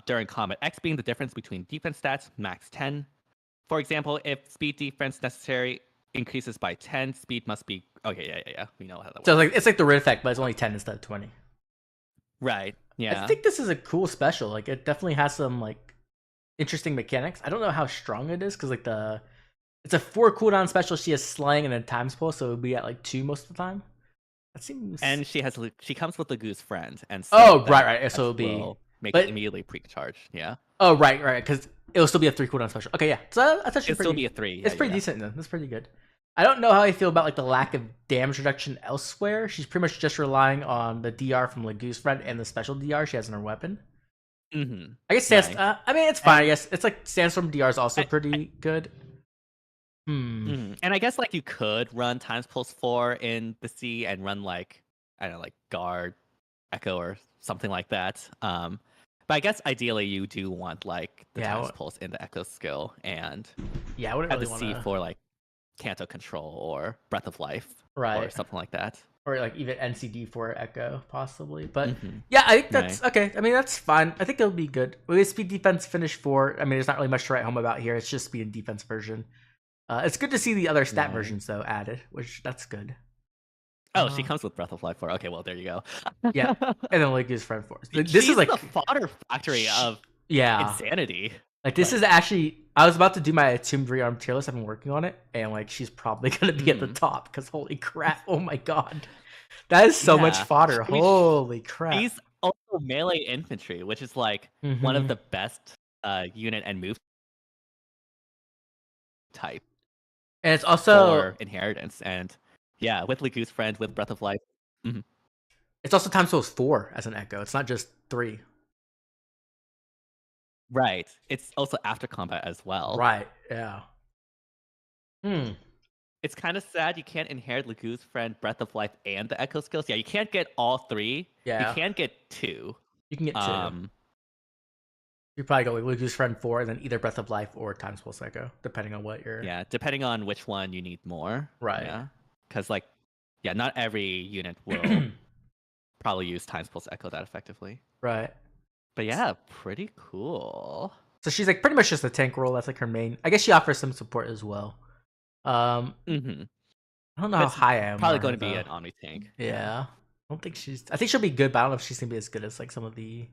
during combat. X being the difference between defense stats, max 10. For example, if speed defense necessary increases by 10, speed must be... Okay, yeah. We know how that works. So it's like the Rid effect, but it's only 10 instead of 20. Right, yeah. I think this is a cool special. Like it definitely has some like interesting mechanics. I don't know how strong it is because like it's a 4 cooldown special. She has Slaying and then Times Pulse, so it would be at like 2 most of the time. That seems. And she comes with the Goose Friend, and so right. So it'll be make it immediately pre-charged. Yeah. Oh right, because it'll still be a 3 cooldown special. Okay, yeah. So that's actually It'll still be a 3. It's pretty decent then. That's pretty good. I don't know how I feel about like the lack of damage reduction elsewhere. She's pretty much just relying on the DR from Goose Friend and the special DR she has in her weapon. I guess I mean it's fine. I guess it's like Sandstorm DR is also pretty good. And I guess like you could run Times Pulse 4 in the sea and run like I don't know, like Guard, Echo, or something like that. But I guess ideally you do want like the Times Pulse in the Echo skill and I wouldn't have really the sea for like Canto Control or Breath of Life, or something like that, or like even NCD for Echo possibly. But yeah, I think that's okay. I mean that's fine. I think it'll be good. With speed defense finish 4, I mean there's not really much to write home about here. It's just speed and defense version. It's good to see the other stat versions though added, which that's good. Oh, she comes with Breath of Life 4. Okay, well there you go. Yeah, and then Goose Friend 4. This is like the fodder factory of insanity. Like this is actually, I was about to do my Tomb Rearm tier list. I've been working on it, and like she's probably gonna be at the top because holy crap! Oh my god, that is so much fodder. Holy crap! She's also melee infantry, which is like one of the best unit and move type. And it's also for inheritance, and yeah, with Goose Friend, with Breath of Life. It's also Times Pulse 4 as an Echo. It's not just 3. Right. It's also after combat as well. Right. Yeah. Hmm. It's kind of sad you can't inherit Lagu's friend Breath of Life and the Echo skills. Yeah, you can't get all 3. You Yeah. can get 2. You can get 2. You probably go with Luke's friend 4, and then either Breath of Life or Time's Pulse Echo, depending on what you're. Yeah, depending on which one you need more. Right. Yeah. Because, like, yeah, not every unit will probably use Time's Pulse Echo that effectively. Right. But yeah, pretty cool. So she's like pretty much just a tank role. That's like her main. I guess she offers some support as well. I don't know how high I am. Probably going to be an Omni tank. Yeah. I don't think she's. I think she'll be good, but I don't know if she's gonna be as good as like some of the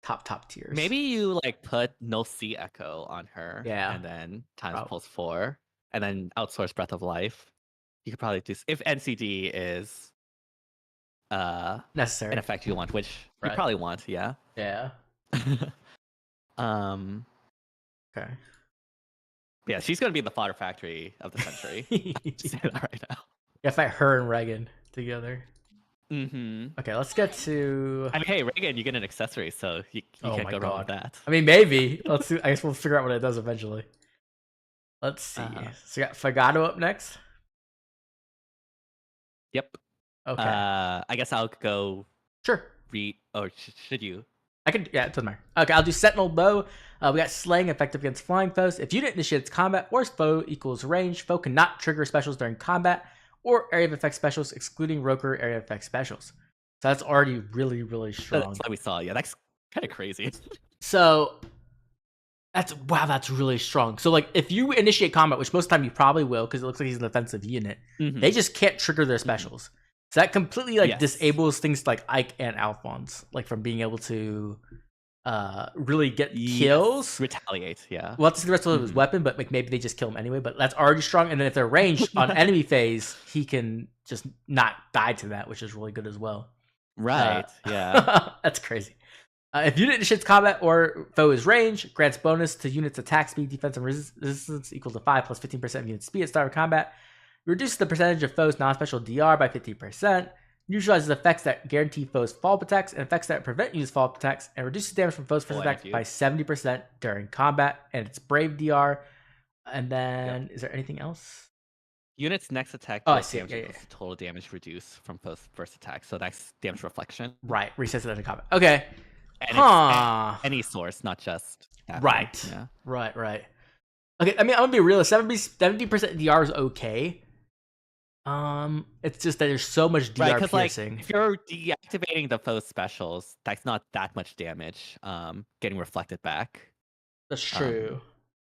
top tiers. Maybe you like put No Sea Echo on her. Yeah. And then Time's Pulse 4. And then outsource Breath of Life. You could probably do if NCD is necessary. an effect you want, which you probably want, yeah. Yeah. Okay. Yeah, she's gonna be the fodder factory of the century. Say that right now. Yeah, fight her and Reagan together. Mm-hmm. Okay, let's get to. I mean, hey, Reagan, you get an accessory, so you can't go wrong with that. I mean, maybe. Let's see. I guess we'll figure out what it does eventually. Let's see. So we got Fato up next. Yep. Okay. I guess I'll go. Sure. Or should you? I can. Yeah, it doesn't matter. Okay, I'll do Sentinel Bow. We got Slaying, effective against flying foes. If unit initiates combat or foe equals range, foe cannot trigger specials during combat or area of effect specials, excluding Roker area of effect specials. So that's already really, really strong. That's what we saw. Yeah, that's kind of crazy. So that's really strong. So like if you initiate combat, which most of the time you probably will, because it looks like he's an offensive unit, they just can't trigger their specials. So that completely disables things like Ike and Alphonse, like from being able to really get kills. Retaliate, yeah. Well, that's the rest of his weapon, but like maybe they just kill him anyway. But that's already strong. And then if they're ranged on enemy phase, he can just not die to that, which is really good as well. Right. Yeah. That's crazy. If unit initiates combat or foe is range, grants bonus to units' attack speed, defense, and resistance equal to 5 plus 15% of unit speed at start of combat. Reduces the percentage of foes' non-special DR by 50%. Neutralizes effects that guarantee foes' follow-up attacks and effects that prevent use follow-up attacks, and reduces damage from foes' first attacks by 70% during combat. And it's Brave DR. And then, is there anything else? Unit's next attack damage total damage reduced from first attack, so that's damage reflection. Right, resets it in combat. Okay. And any source, not just right. Yeah. Right. Okay, I mean, I'm gonna be realist. 70% DR is okay. It's just that there's so much DR piercing. Like, if you're deactivating the foe's specials, that's not that much damage. Getting reflected back. That's true.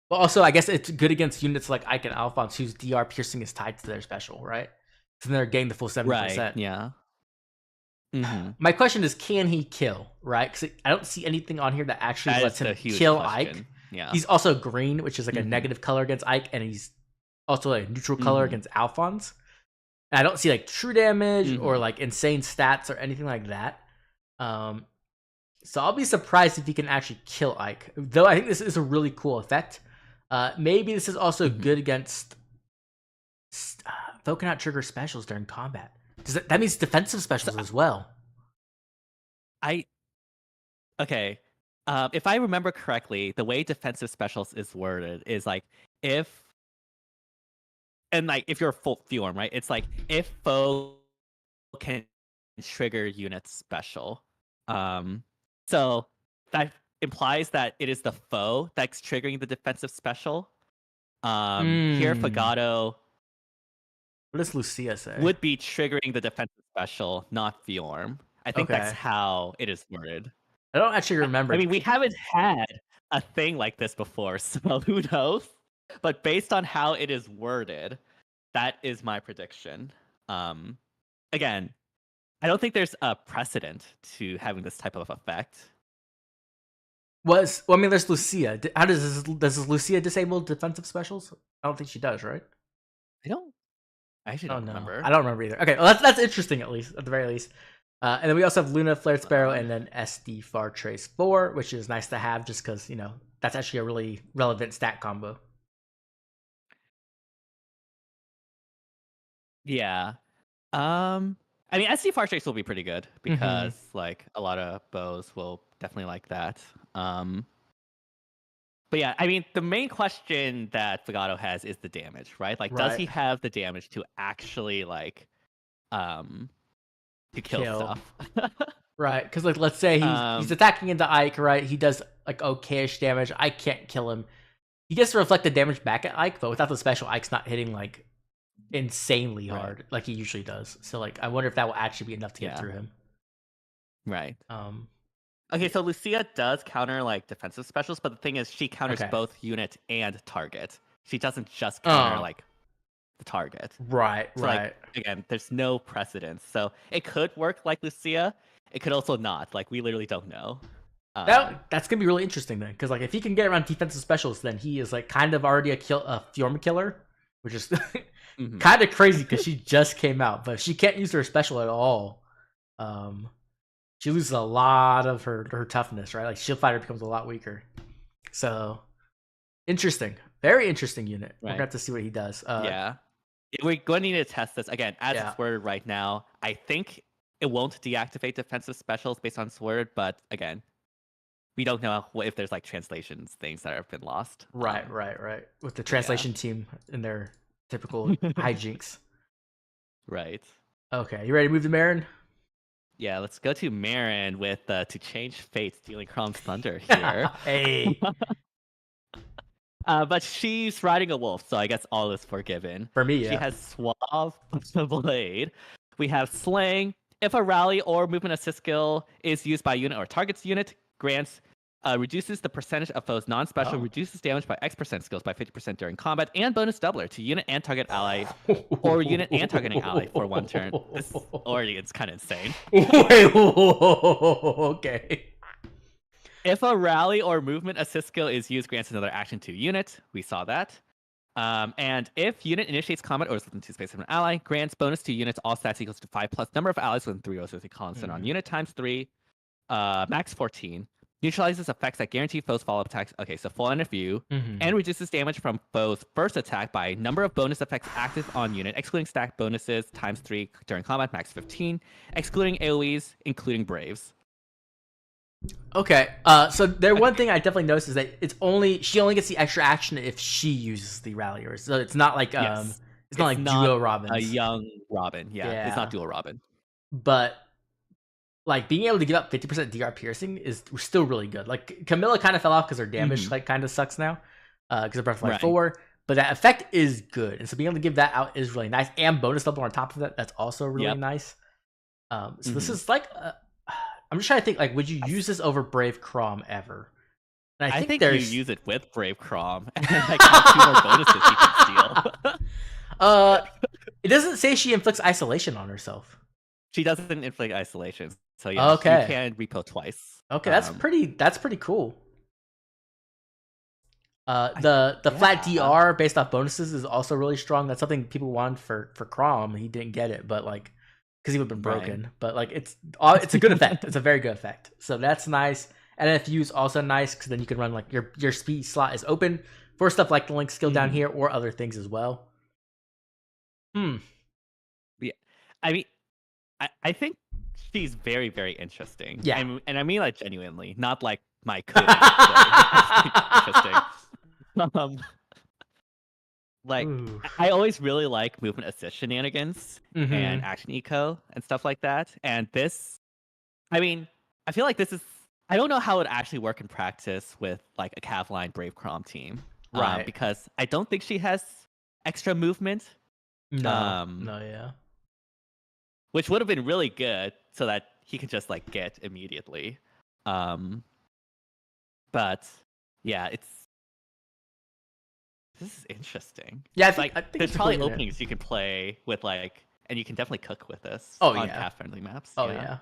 But also, I guess it's good against units like Ike and Alphonse, whose DR piercing is tied to their special, right? So they're getting the full 70%. Right. Yeah. My question is, can he kill? Right? Because I don't see anything on here that actually lets him kill question. Ike. Yeah. He's also green, which is like a negative color against Ike, and he's also like a neutral color against Alphonse. And I don't see like true damage or like insane stats or anything like that. So I'll be surprised if he can actually kill Ike. Though I think this is a really cool effect. Maybe this is also good against foe cannot trigger specials during combat. That means defensive specials as well. Okay. If I remember correctly, the way defensive specials is worded is like if you're full form, right? It's like if foe can trigger unit special. So that implies that it is the foe that's triggering the defensive special. Here Fato. What does Lucia say? Would be triggering the defensive special, not Fjorm. I think that's how it is worded. I don't actually remember. I mean, we haven't had a thing like this before, so who knows? But based on how it is worded, that is my prediction. Again, I don't think there's a precedent to having this type of effect. I mean, there's Lucia. How does Lucia disable defensive specials? I don't think she does, right? I actually don't remember. I don't remember either. Okay, well that's interesting at the very least. And then we also have Luna, Flared Sparrow, and then SD Far Trace 4, which is nice to have just because, that's actually a really relevant stat combo. Yeah. I mean, SD Far Trace will be pretty good because like a lot of bows will definitely like that. But yeah, I mean, the main question that Fagato has is the damage, right? Like, does he Right. have the damage to actually like, to kill stuff? Right, because like let's say he's attacking into Ike, right? He does like okayish damage. I can't kill him. He gets to reflect the damage back at Ike, but without the special, Ike's not hitting like insanely hard like he usually does. So like I wonder if that will actually be enough to get through him. Right. Okay, so Lucia does counter like defensive specials, but the thing is she counters both unit and target. She doesn't just counter like the target. Right, so, right. Like, again, there's no precedence. So it could work like Lucia. It could also not. Like, we literally don't know. That's gonna be really interesting then, because like if he can get around defensive specials, then he is like kind of already a Fjorm killer, which is kind of crazy because she just came out, but she can't use her special at all. She loses a lot of her toughness, right? Like Shield Fighter becomes a lot weaker. So interesting, very interesting unit. We're gonna have to see what he does. Yeah, we're going to need to test this again as it's worded right now. I think it won't deactivate defensive specials based on its word, but again, we don't know if there's like translations things that have been lost. Right. With the translation team and their typical hijinks. Right. Okay, you ready to move to Marin? Yeah, let's go to Marin with to change fate, stealing Crom's thunder here. Hey. But she's riding a wolf, so I guess all is forgiven. For me, yeah. She has Suave Blade. We have Slaying. If a rally or movement assist skill is used by unit or target's unit, grants reduces the percentage of foes non-special, reduces damage by X% skills by 50% during combat, and bonus doubler to unit and target ally, or unit and targeting ally for one turn. This already is kind of insane. Wait, okay. If a rally or movement assist skill is used, grants another action to unit. We saw that. And if unit initiates combat or is within 2 space of an ally, grants bonus to units all stats equals to 5 plus number of allies within 3 rows with a constant on unit times 3, max 14. Neutralizes effects that guarantee foes follow-up attacks. Okay, so full end of view. And reduces damage from foes' first attack by number of bonus effects active on unit, excluding stack bonuses times 3 during combat, max 15. Excluding AoEs, including Braves. Okay, so one thing I definitely noticed is that she only gets the extra action if she uses the rallier. So it's not like it's not like duo Robins. A young Robin, yeah. It's not dual Robin. But like being able to give up 50% DR piercing is still really good. Like Camilla kind of fell off because her damage like kind of sucks now because of Breath of Life 4. But that effect is good, and so being able to give that out is really nice. And bonus double on top of that, that's also really nice. So this is like. I'm just trying to think, like, would you use this over Brave Crom ever? And I think you use it with Brave Crom, and then like have 2 more bonuses you can steal. It doesn't say she inflicts isolation on herself. She doesn't inflict isolation, so yeah, you can repo twice. Okay, that's pretty cool. The flat DR based off bonuses is also really strong. That's something people wanted for Crom. He didn't get it, but like. Because he would have been broken, but like it's a good effect. It's a very good effect, so that's nice. NFU is also nice because then you can run like your speed slot is open for stuff like the link skill down here or other things as well. Yeah, I mean, I think she's very, very interesting. Yeah, and I mean like genuinely, not like my could. Interesting. Like, I always really like movement assist shenanigans and action eco and stuff like that. And this, I mean, I feel like this is, I don't know how it would actually work in practice with like a Cavline Brave Crom team. Right. Because I don't think she has extra movement. No. Which would have been really good so that he could just like get immediately. But yeah, this is interesting. Yeah, I think there's probably openings you can play with, like, and you can definitely cook with this on path-friendly maps. Oh, yeah.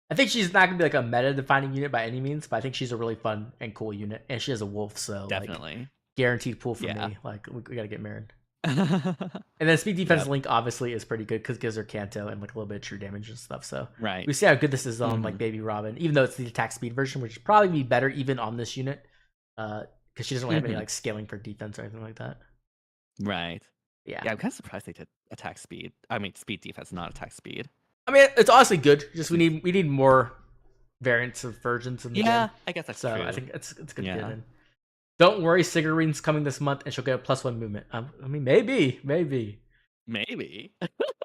I think she's not going to be, like, a meta-defining unit by any means, but I think she's a really fun and cool unit, and she has a wolf, so, definitely. Like, guaranteed pull for me. Like, we got to get Marin. And then speed defense link, obviously, is pretty good because it gives her Kanto and, like, a little bit of true damage and stuff, so. Right. We see how good this is on, like, Baby Robin, even though it's the attack speed version, which would probably be better even on this unit, because she doesn't really have any, like, scaling for defense or anything like that. Right. Yeah. I'm kind of surprised they did attack speed. I mean, speed defense, not attack speed. I mean, it's honestly good. Just we need more variants of versions in the game. I guess that's true. So I think it's good to get in. Don't worry, Sigurine's coming this month, and she'll get a +1 movement. I mean, maybe.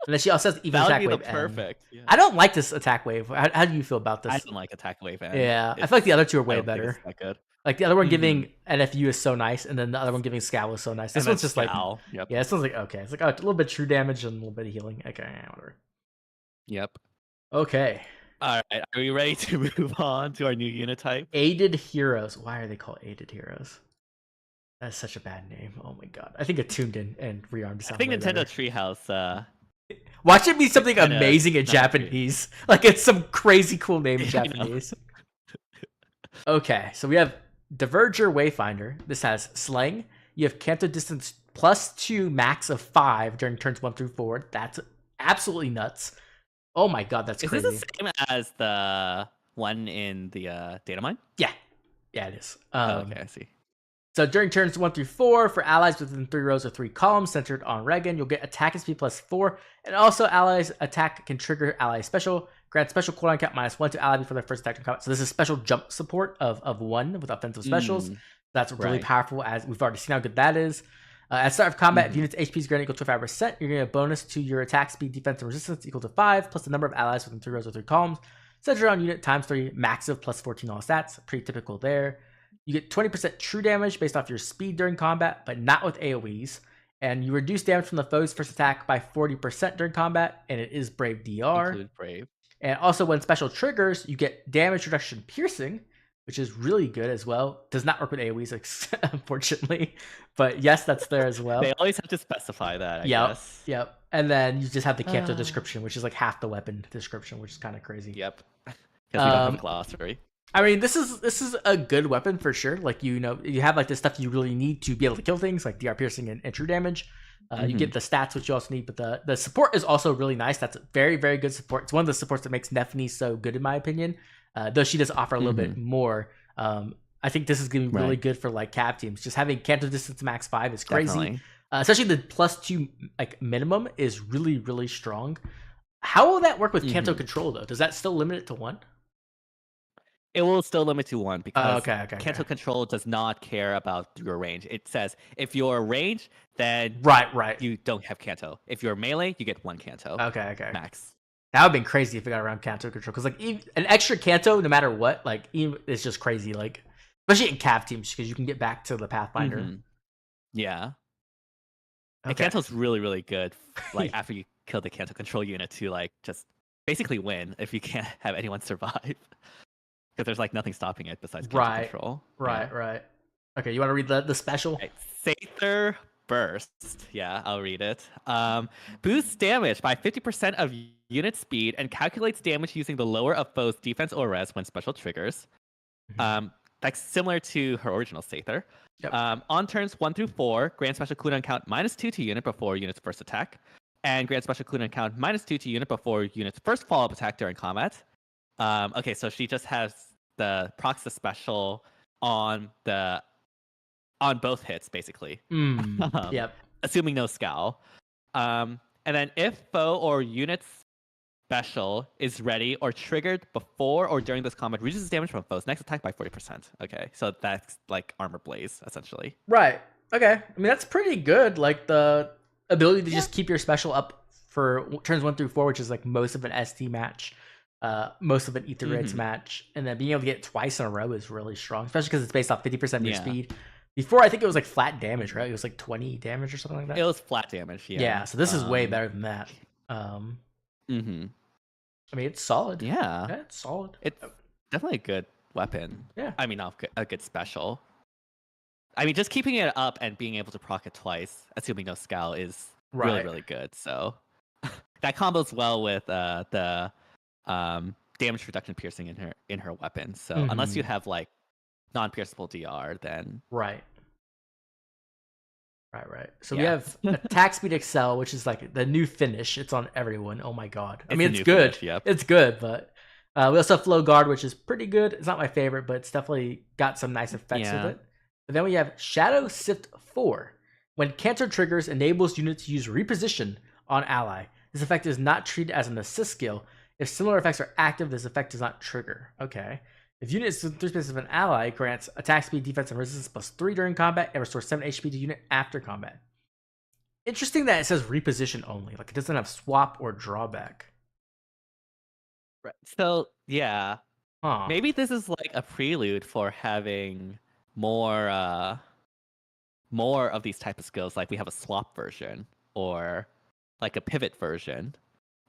And then she also has even That would attack be the wave. perfect. Yeah. I don't like this attack wave. How do you feel about this? I don't like attack wave. Yeah, I feel like the other two are way better. That good. Like the other one giving NFU is so nice, and then the other one giving Scowl is so nice. This one's just Scowl. like, yeah, this one's like okay. It's like a little bit true damage and a little bit of healing. Okay, whatever. Yep. Okay. All right. Are we ready to move on to our new unit type? AIDED Heroes. Why are they called AIDED Heroes? That's such a bad name. Oh my god. I think it tuned in and rearmed sound. I think Nintendo better. Treehouse. Watch it be something amazing in Japanese. Like it's some crazy cool name in Japanese. Okay, so we have Diverger Wayfinder. This has Slang. You have Kanto distance +2 max of 5 during turns 1 through 4. That's absolutely nuts. Oh my god, that's crazy. Is this the same as the one in the data mine? Yeah, it is. Okay, I see. So during turns 1 through 4, for allies within 3 rows or 3 columns centered on Regan, you'll get attack SP +4, and also allies attack can trigger ally special. Grant special cooldown count -1 to ally before their first attack in combat. So this is special jump support of 1 with offensive specials. That's really powerful, as we've already seen how good that is. At start of combat, if unit's HP is granted equal to 5%, you're going to get a bonus to your attack speed, defense, and resistance equal to 5, plus the number of allies within 3 rows or 3 columns. Centered on unit times 3, max of +14 all stats. Pretty typical there. You get 20% true damage based off your speed during combat, but not with AoEs. And you reduce damage from the foe's first attack by 40% during combat, and it is Brave DR. Include Brave. And also when special triggers, you get damage reduction piercing, which is really good as well. Does not work with AoEs, unfortunately. But yes, that's there as well. They always have to specify that, I guess. Yep. And then you just have the Kanto description, which is like half the weapon description, which is kind of crazy. Yep. Because we don't have a glossary. I mean, this is a good weapon for sure. Like, you have like the stuff you really need to be able to kill things, like DR piercing and true damage. You get the stats, which you also need, but the support is also really nice. That's a very, very good support. It's one of the supports that makes Nephany so good, in my opinion. Though she does offer a little bit more. I think this is going to be really good for like cap teams. Just having Kanto distance max 5 is crazy. Especially the +2 like minimum is really, really strong. How will that work with Kanto control though? Does that still limit it to 1? It will still limit to 1 because Kanto control does not care about your range. It says if you're range, then you don't have Kanto. If you're melee, you get 1 Kanto. Okay. Max. That would have been crazy if it got around Kanto control, because like an extra Kanto, no matter what, like it's just crazy. Like especially in cap teams, because you can get back to the Pathfinder. Yeah. And Kanto's really, really good. Like after you kill the Kanto control unit to like just basically win if you can't have anyone survive. Because there's like nothing stopping it besides Kanto control. Right. Okay, you want to read the special? Right. Sather Burst. Yeah, I'll read it. Boosts damage by 50% of unit speed and calculates damage using the lower of foe's defense or res when special triggers. That's similar to her original Sather. Yep. On turns 1 through 4, grant special cooldown count -2 to unit before unit's first attack. And grant special cooldown count -2 to unit before unit's first follow-up attack during combat. Okay, so she just has the procs the special on both hits, basically. Yep. Assuming no scowl. And then if foe or unit's special is ready or triggered before or during this combat, reduces damage from foe's next attack by 40%. Okay, so that's like Armor Blaze, essentially. Right. Okay. I mean, that's pretty good. Like the ability to just keep your special up for turns 1 through 4, which is like most of an ST match. Most of an Ether Raids match, and then being able to get it twice in a row is really strong, especially because it's based off 50% of your speed. Before, I think it was like flat damage, right? It was like 20 damage or something like that. It was flat damage, yeah. Yeah, so this is way better than that. I mean, it's solid. Yeah, it's solid. It's definitely a good weapon. Yeah. I mean, not a good special. I mean, just keeping it up and being able to proc it twice, assuming no scowl, is really, really good. So that combos well with the damage reduction piercing in her weapon. So unless you have like non-pierceable DR, then right. So we have attack speed excel, which is like the new finish. It's on everyone. Oh my god! I mean, it's good. It's good, but we also have flow guard, which is pretty good. It's not my favorite, but it's definitely got some nice effects with it. But then we have Shadow Sift 4. When Kanto triggers, enables units to use reposition on ally. This effect is not treated as an assist skill. If similar effects are active, this effect does not trigger. Okay. If units with 3 spaces of an ally, grants attack speed, defense, and resistance +3 during combat, and restores 7 HP to unit after combat. Interesting that it says reposition only. Like, it doesn't have swap or drawback. Right. So yeah, Huh. maybe this is like a prelude for having more of these type of skills. Like we have a swap version or like a pivot version.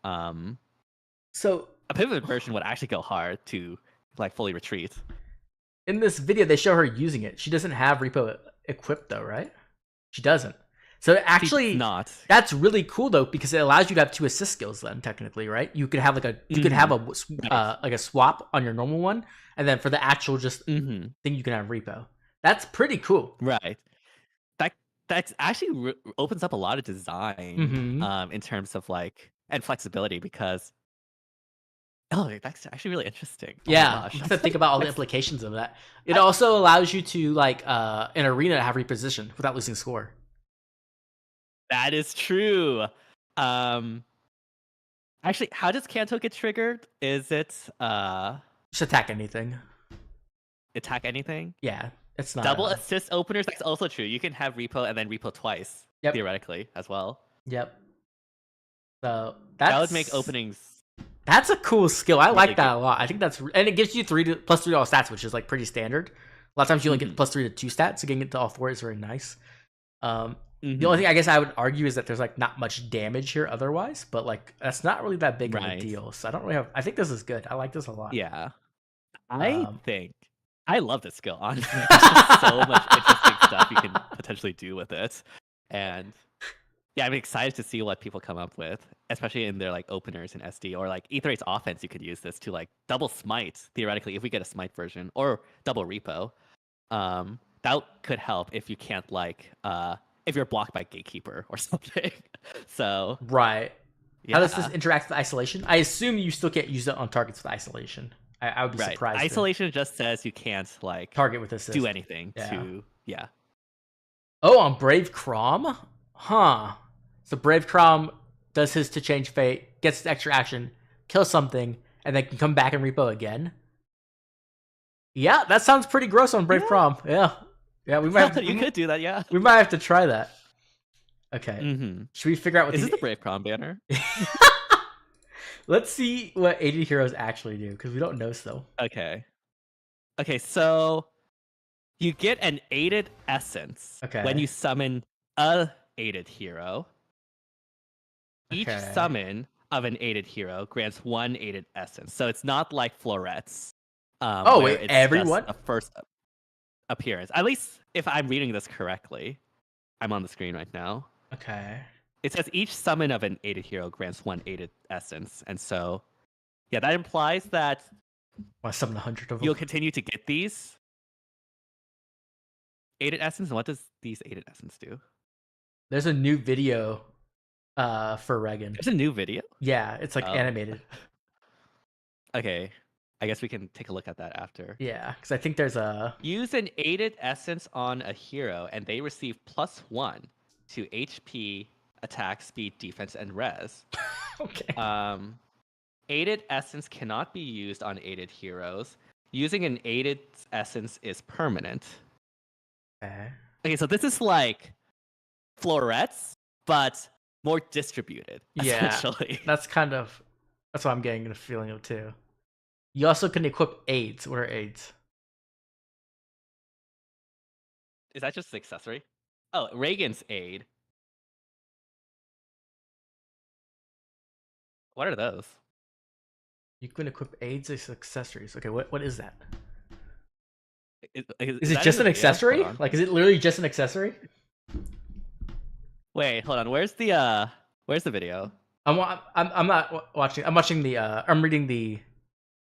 So a pivot version would actually go hard to like fully retreat. in this video, they show her using it. She doesn't have repo equipped though, right? She doesn't. So actually, She's not. That's really cool though, because it allows you to have 2 assist skills. Then technically, right? You could have like a swap on your normal one, and then for the actual thing, you can have repo. That's pretty cool, right? That's actually opens up a lot of design in terms of like and flexibility because that's actually really interesting. Yeah, I have to think about all the implications of that. It also allows you to like in arena have reposition without losing score. That is true. Actually, how does Kanto get triggered? Is it just attack anything? Attack anything? Yeah, it's not double assist openers. That's also true. You can have repo and then repo twice, theoretically as well. Yep. So that would make openings. That's a cool skill. I like that a lot. I think that's and it gives you +3 to all stats, which is like pretty standard. A lot of times you only get +3 to 2 stats, so getting it to all 4 is very nice. The only thing I guess I would argue is that there's like not much damage here otherwise, but like that's not really that big of a deal. So I don't really have. I think this is good. I like this a lot. Yeah, I think I love this skill. Honestly, there's just so much interesting stuff you can potentially do with it, and yeah, I'm excited to see what people come up with, especially in their like openers and SD or like Ether 8's offense. You could use this to like double smite theoretically if we get a smite version or double repo. That could help if you can't like if you're blocked by Gatekeeper or something. So right. Yeah. How does this interact with isolation? I assume you still can't use it on targets with isolation. I would be surprised. Isolation just says you can't like target with assist. Do anything to Oh, on Brave Crom? Huh. So Brave Crom does his to change fate, gets the extra action, kills something, and then can come back and repo again. Yeah, that sounds pretty gross on Brave Crom. Yeah. Yeah, we might have you could do that, yeah. We might have to try that. Okay. Should we figure out what is this the Brave Crom banner? Let's see what AIDED heroes actually do, because we don't know still. Okay, so you get an AIDED essence when you summon a AIDED hero. Each summon of an AIDED hero grants 1 AIDED essence. So it's not like florets. Wait, everyone? A first appearance. At least if I'm reading this correctly. I'm on the screen right now. Okay. It says each summon of an AIDED hero grants 1 AIDED essence. And so, yeah, that implies that summon 100 of them. You'll continue to get these AIDED essence. And what does these AIDED essence do? There's a new video for Regan. There's a new video? Yeah, it's like animated. Okay. I guess we can take a look at that after. Yeah, because I think there's a... Use an AIDED essence on a hero, and they receive +1 to HP, attack, speed, defense, and res. Okay. AIDED essence cannot be used on AIDED heroes. Using an AIDED essence is permanent. Okay, so this is like florets, but more distributed, essentially. That's what I'm getting a feeling of too. You also can equip aids. What are aids? Is that just an accessory? Oh, Reagan's aid. What are those? You can equip aids as accessories. Okay, what is that? Is it just an accessory? Like, is it literally just an accessory? Wait, hold on. Where's the video? I'm not watching. I'm watching the. I'm reading the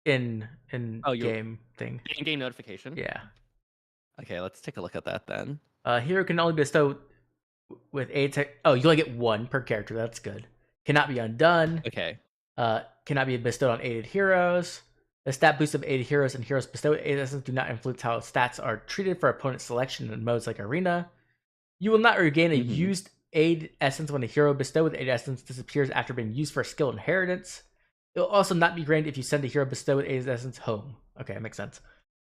in game thing. In-game notification. Yeah. Okay, let's take a look at that then. Hero can only bestow with aids. Oh, you only get 1 per character. That's good. Cannot be undone. Okay. Cannot be bestowed on AIDED heroes. The stat boost of AIDED heroes and heroes bestowed with AIDED essence do not influence how stats are treated for opponent selection in modes like Arena. You will not regain a used AIDED essence when a hero bestowed with AIDED essence disappears after being used for a skill inheritance. It will also not be granted if you send a hero bestowed with AIDED essence home. Okay, that makes sense.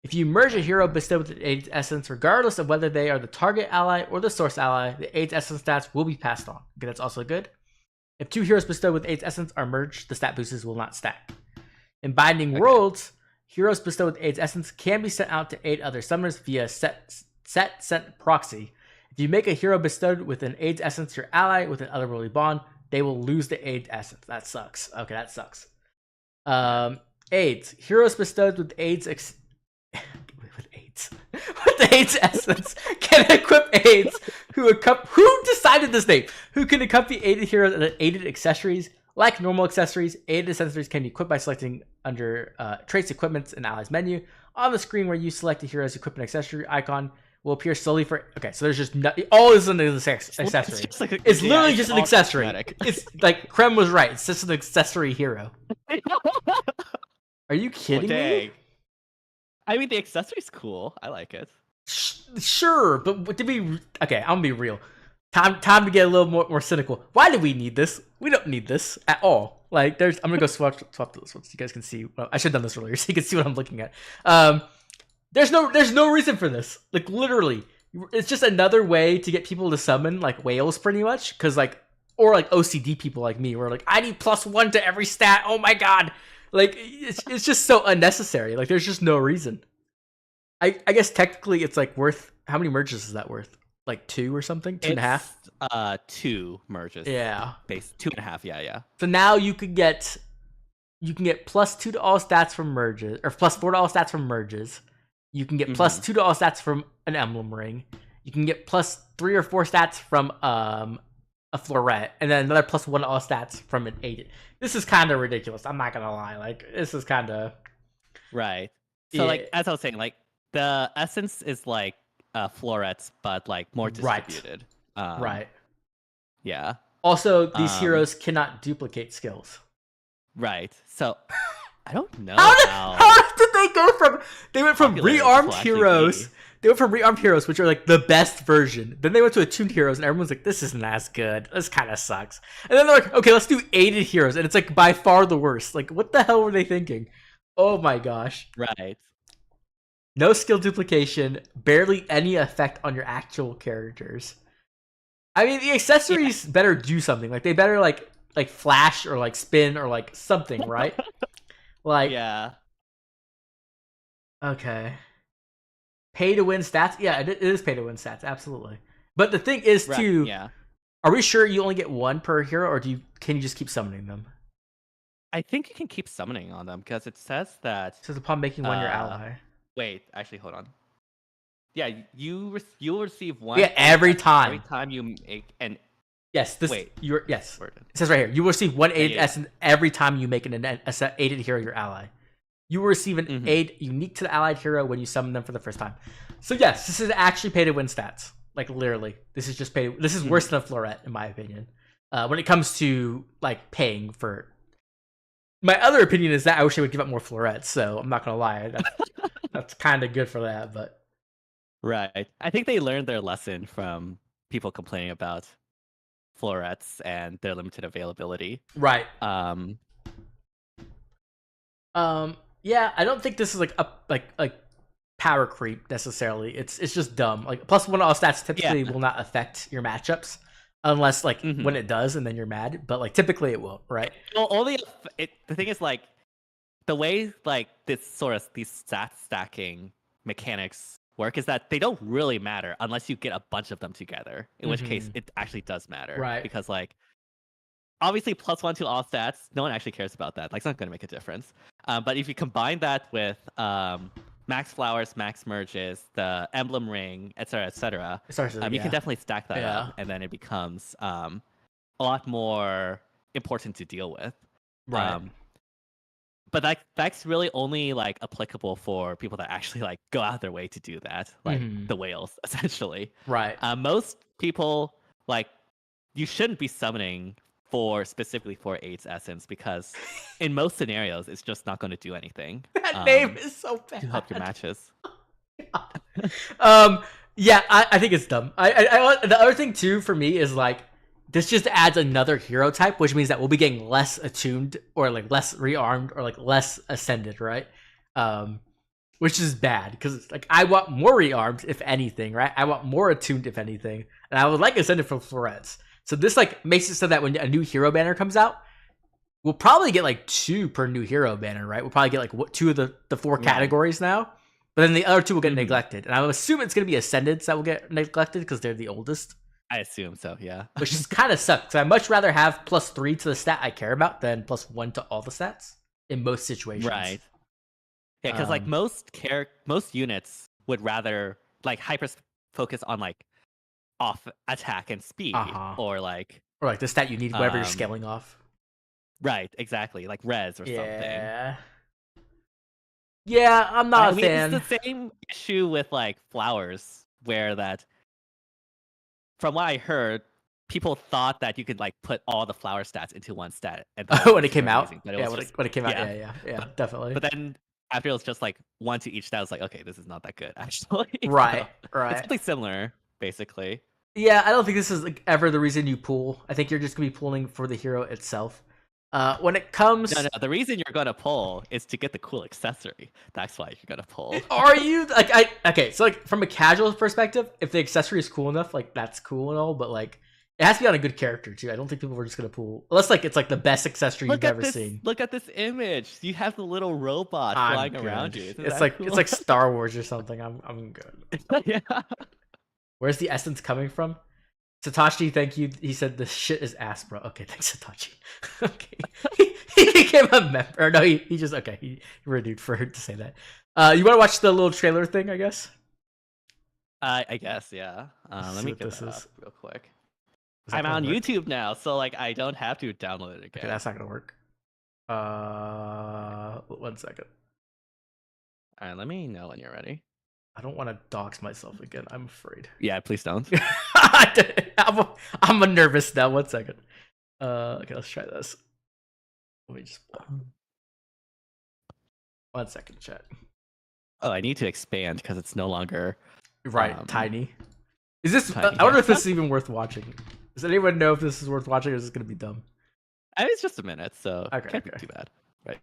If you merge a hero bestowed with an AIDS essence, regardless of whether they are the target ally or the source ally, the AIDS essence stats will be passed on. Okay, that's also good. If 2 heroes bestowed with AIDS essence are merged, the stat boosters will not stack. In Binding Worlds, heroes bestowed with AIDS essence can be sent out to aid other summoners via sent proxy. If you make a hero bestowed with an AIDS essence your ally with an otherworldly bond, they will lose the AIDS essence. That sucks. Okay, that sucks. AIDS. Heroes bestowed with AIDS with AIDS essence can equip aids who decided this name? Who can accompany aided heroes and aided accessories. Like normal accessories, aided accessories can be equipped by selecting under traits, equipments, and allies menu. On the screen where you select the hero's equipment accessory icon will appear slowly for. Okay, so there's just all is an accessory. It's literally just an accessory. It's like Krem was right. It's just an accessory hero. Are you kidding me? I mean, the accessory's cool. I like it. Sure, but to be okay, I'm gonna be real. Time to get a little more cynical. Why do we need this? We don't need this at all. Like, I'm gonna go swap this so you guys can see. Well, I should have done this earlier so you can see what I'm looking at. There's no reason for this. Like, literally, it's just another way to get people to summon like whales, pretty much. Because or OCD people like me, where like I need +1 to every stat. Oh my god. Like, it's just so unnecessary. Like, there's just no reason. I guess technically it's like worth, how many merges is that worth? Like 2 or something? 2.5? 2 merges. Yeah. Base 2.5, yeah. So now you can get +2 to all stats from merges, or +4 to all stats from merges. You can get +2 to all stats from an emblem ring. You can get +3 or 4 stats from a floret, and then another +1 to all stats from an aided. This is kind of ridiculous. I'm not gonna lie. Like, this is kind of right. So like, as I was saying, like the essence is like florets, but like more distributed. Right. Yeah. Also, these heroes cannot duplicate skills. Right. So I don't know how did they go from? They went from rearmed heroes. They went from rearmed heroes, which are like the best version. Then they went to attuned heroes, and everyone's like, "This isn't as good. This kind of sucks." And then they're like, "Okay, let's do aided heroes," and it's like by far the worst. Like, what the hell were they thinking? Oh my gosh! Right. No skill duplication, barely any effect on your actual characters. I mean, the accessories better do something. Like, they better like flash or like spin or like something, right? Like, yeah. Okay. Pay to win stats? Yeah, it is pay to win stats, absolutely. But the thing is, too, are we sure you only get 1 per hero, or can you just keep summoning them? I think you can keep summoning on them, because it says that... It says upon making 1 your ally. Wait, actually, hold on. Yeah, you'll receive 1... Yeah, every time. Every time you make an... Yes, this... Wait. Yes. It says right here, you will receive 1 aided essence every time you make an aided hero your ally. You will receive an aid unique to the allied hero when you summon them for the first time. So yes, this is actually pay to win stats. Like, literally, this is just pay. This is worse than a floret, in my opinion. When it comes to like paying for. My other opinion is that I wish they would give up more florets. So I'm not gonna lie, that's kind of good for that. But right, I think they learned their lesson from people complaining about florets and their limited availability. Right. Yeah, I don't think this is like power creep necessarily. It's just dumb. Like, +1 all stats typically will not affect your matchups unless like when it does, and then you're mad. But like typically it will, right? Well, the thing is, like, the way like these stat stacking mechanics work is that they don't really matter unless you get a bunch of them together. In which case, it actually does matter, right? Because like, obviously, +1 to all stats, no one actually cares about that. Like, it's not going to make a difference. But if you combine that with max flowers, max merges, the emblem ring, etc., you can definitely stack that up, and then it becomes a lot more important to deal with. Right. But that's really only like applicable for people that actually like go out their way to do that, like the whales, essentially. Right. Most people, like, you shouldn't be summoning specifically for AIDS essence, because in most scenarios it's just not going to do anything. That name is so bad to help your matches. Yeah, I think it's dumb. I the other thing too for me is like, this just adds another hero type, which means that we'll be getting less attuned or like less rearmed or like less ascended, right? which is bad because like I want more rearmed if anything, right? I want more attuned if anything, and I would like Ascended from Florets. So this like makes it so that when a new hero banner comes out, we'll probably get like 2 per new hero banner, right? We'll probably get like 2 of the 4 categories now, but then the other 2 will get neglected, and I would assume it's going to be Ascendeds that will get neglected because they're the oldest. I assume so, yeah. Which is kind of sucks. So I'd much rather have +3 to the stat I care about than +1 to all the stats in most situations. Right. Yeah, because like most units would rather like hyper focus on like off attack and speed, or like the stat you need, whatever you're scaling off. Right, exactly, like res or something. Yeah, I'm not a fan. It's the same issue with like flowers, where that, from what I heard, people thought that you could like put all the flower stats into one stat. And when it came out, when it came out, yeah, definitely. But then after it was just like 1 to each stat, I was like, okay, this is not that good actually. Right. It's something similar, basically. Yeah, I don't think this is like ever the reason you pull. I think you're just gonna be pulling for the hero itself. When it comes, no, the reason you're gonna pull is to get the cool accessory. That's why you're gonna pull. Are you like okay? So like from a casual perspective, if the accessory is cool enough, like that's cool and all, but like it has to be on a good character too. I don't think people are just gonna pull unless like it's like the best accessory you've ever seen. Look at this image. You have the little robot flying around you. It's like cool? It's like Star Wars or something. I'm good. Yeah. Where's the essence coming from? Satoshi, thank you. He said this shit is ass, bro. Okay, thanks, Satoshi. Okay, he became a member. Or no, he just okay. He renewed for her to say that. You want to watch the little trailer thing? I guess. I guess, yeah. Let me get this up real quick. I'm on work? YouTube now, so like I don't have to download it again. Okay, that's not gonna work. 1 second. All right, let me know when you're ready. I don't want to dox myself again. I'm afraid. Yeah, please don't. I'm a nervous now. 1 second. Okay, let's try this. Let me just 1 second, chat. Oh, I need to expand because it's no longer tiny. Is this? Tiny, I wonder if this is even worth watching. Does anyone know if this is worth watching, or is this gonna be dumb? I mean, it's just a minute, so can't be too bad, right?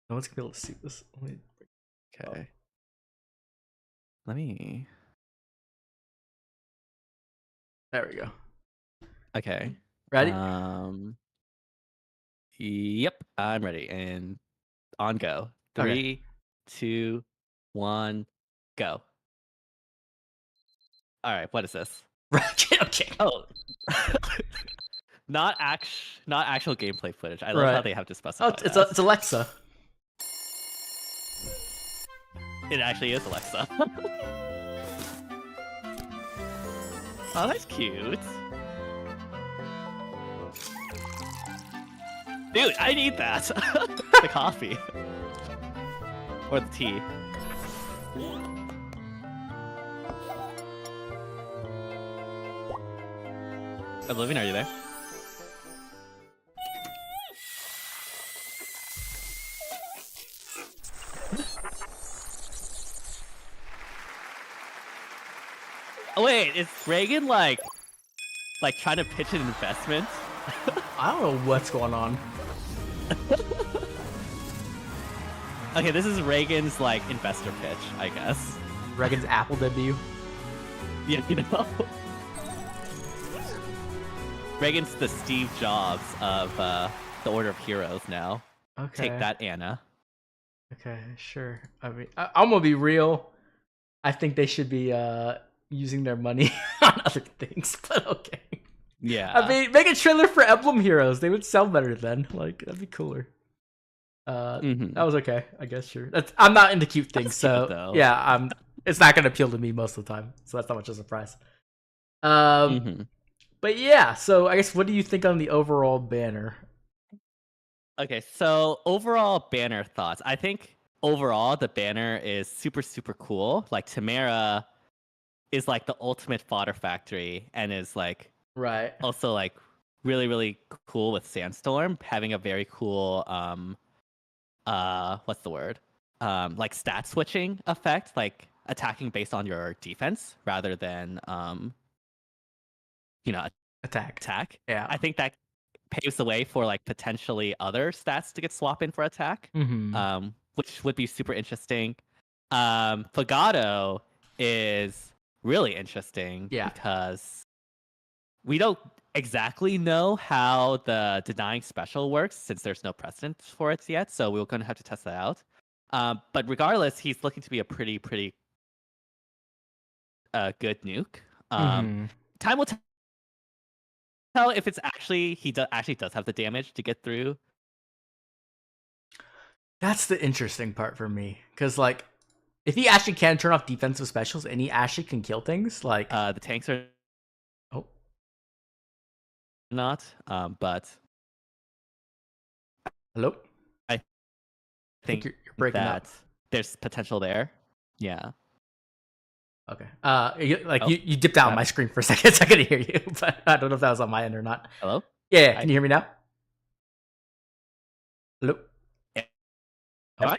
No one's gonna be able to see this. Okay. Let me. There we go. Okay. Ready? Yep, I'm ready. And on go. 3, 2, 1, go. All right. What is this? Okay. Oh. not actual gameplay footage. I love how they have to specify. Oh, it's Alexa. It actually is Alexa. Oh, that's cute. Dude, I need that. The coffee. Or the tea. Oblivion, are you there? Oh wait, is Reagan like trying to pitch an investment? I don't know what's going on. Okay, this is Reagan's like investor pitch, I guess. Reagan's Apple debut. Yeah, you know. Reagan's the Steve Jobs of the Order of Heroes now. Okay. Take that, Anna. Okay, sure. I mean, I'm gonna be real. I think they should be using their money on other things, but okay. Yeah. I mean, make a trailer for Emblem Heroes. They would sell better then. Like, that'd be cooler. That was okay, I guess. Sure. I'm not into cute things, so cute, yeah, it's not gonna appeal to me most of the time, so that's not much of a surprise. But yeah, so I guess what do you think on the overall banner? Okay, so overall banner thoughts. I think overall the banner is super, super cool. Like Tamara is like the ultimate fodder factory and is like also like really, really cool with Sandstorm, having a very cool what's the word? Like stat switching effect, like attacking based on your defense rather than attack. Yeah. I think that paves the way for like potentially other stats to get swapped in for attack, which would be super interesting. Fagado is really interesting because we don't exactly know how the denying special works since there's no precedent for it yet, so we're going to have to test that out. But regardless, he's looking to be a pretty good nuke. Time will tell if it's actually actually does have the damage to get through. That's the interesting part for me, because like, if he actually can turn off defensive specials and he actually can kill things, like the tanks are not. But hello, I think you're breaking up. There's potential there. Yeah. Okay. You dipped out on my screen for a second, so I couldn't hear you, but I don't know if that was on my end or not. Hello? Yeah. Can you hear me now? Hello? Oh.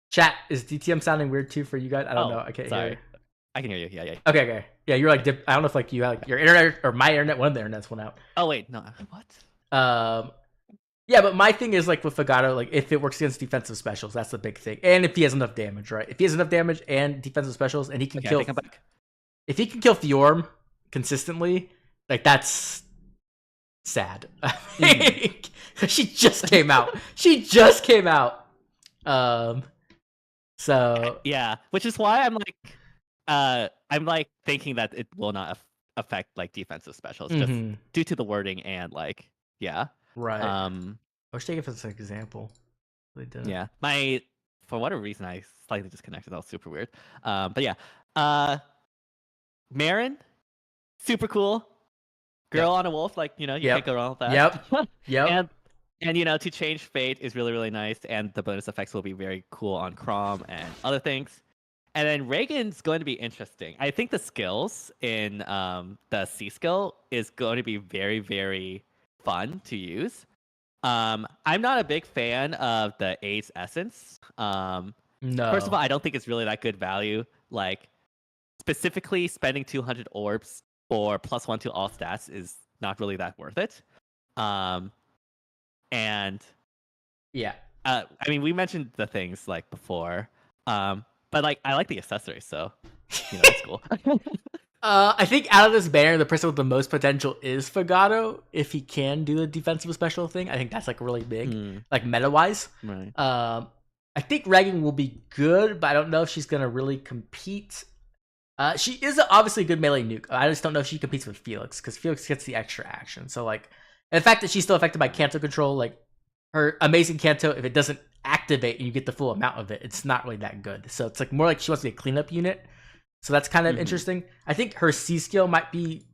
Chat, is DTM sounding weird too for you guys? I don't know. I can't hear you. I can hear you. Yeah. Okay. Yeah, you're like I don't know if like you had like your internet or my internet, one of the internets went out. Oh wait, no. What? Yeah, but my thing is like with Fagado, like if it works against defensive specials, that's the big thing. And if he has enough damage, right? If he has enough damage and defensive specials, and he can kill, if he can kill Fjorm consistently, like that's sad. She just came out. So yeah, which is why I'm like thinking that it will not affect like defensive specials just due to the wording and like right. I was taking it for this example. They didn't. Yeah, for whatever reason I slightly disconnected. That was super weird. But yeah, Marin, super cool. Girl on a wolf, like you can't go wrong with that. Yep. And to change fate is really, really nice, and the bonus effects will be very cool on Chrom and other things. And then Reagan's going to be interesting. I think the skills in the C skill is going to be very, very fun to use. I'm not a big fan of the A's Essence. No. First of all, I don't think it's really that good value. Like, specifically spending 200 orbs for +1 to all stats is not really that worth it. And yeah, I mean, we mentioned the things like before, but like I like the accessories, so it's cool. I think out of this banner, the person with the most potential is Fagado. If he can do the defensive special thing, I think that's like really big, like meta wise. Right. I think Regan will be good, but I don't know if she's gonna really compete. She is obviously a good melee nuke. I just don't know if she competes with Felix, because Felix gets the extra action. So like, and the fact that she's still affected by Kanto control, like her amazing Kanto, if it doesn't activate and you get the full amount of it, it's not really that good. So it's like more like she wants to be a cleanup unit. So that's kind of interesting. I think her C skill might be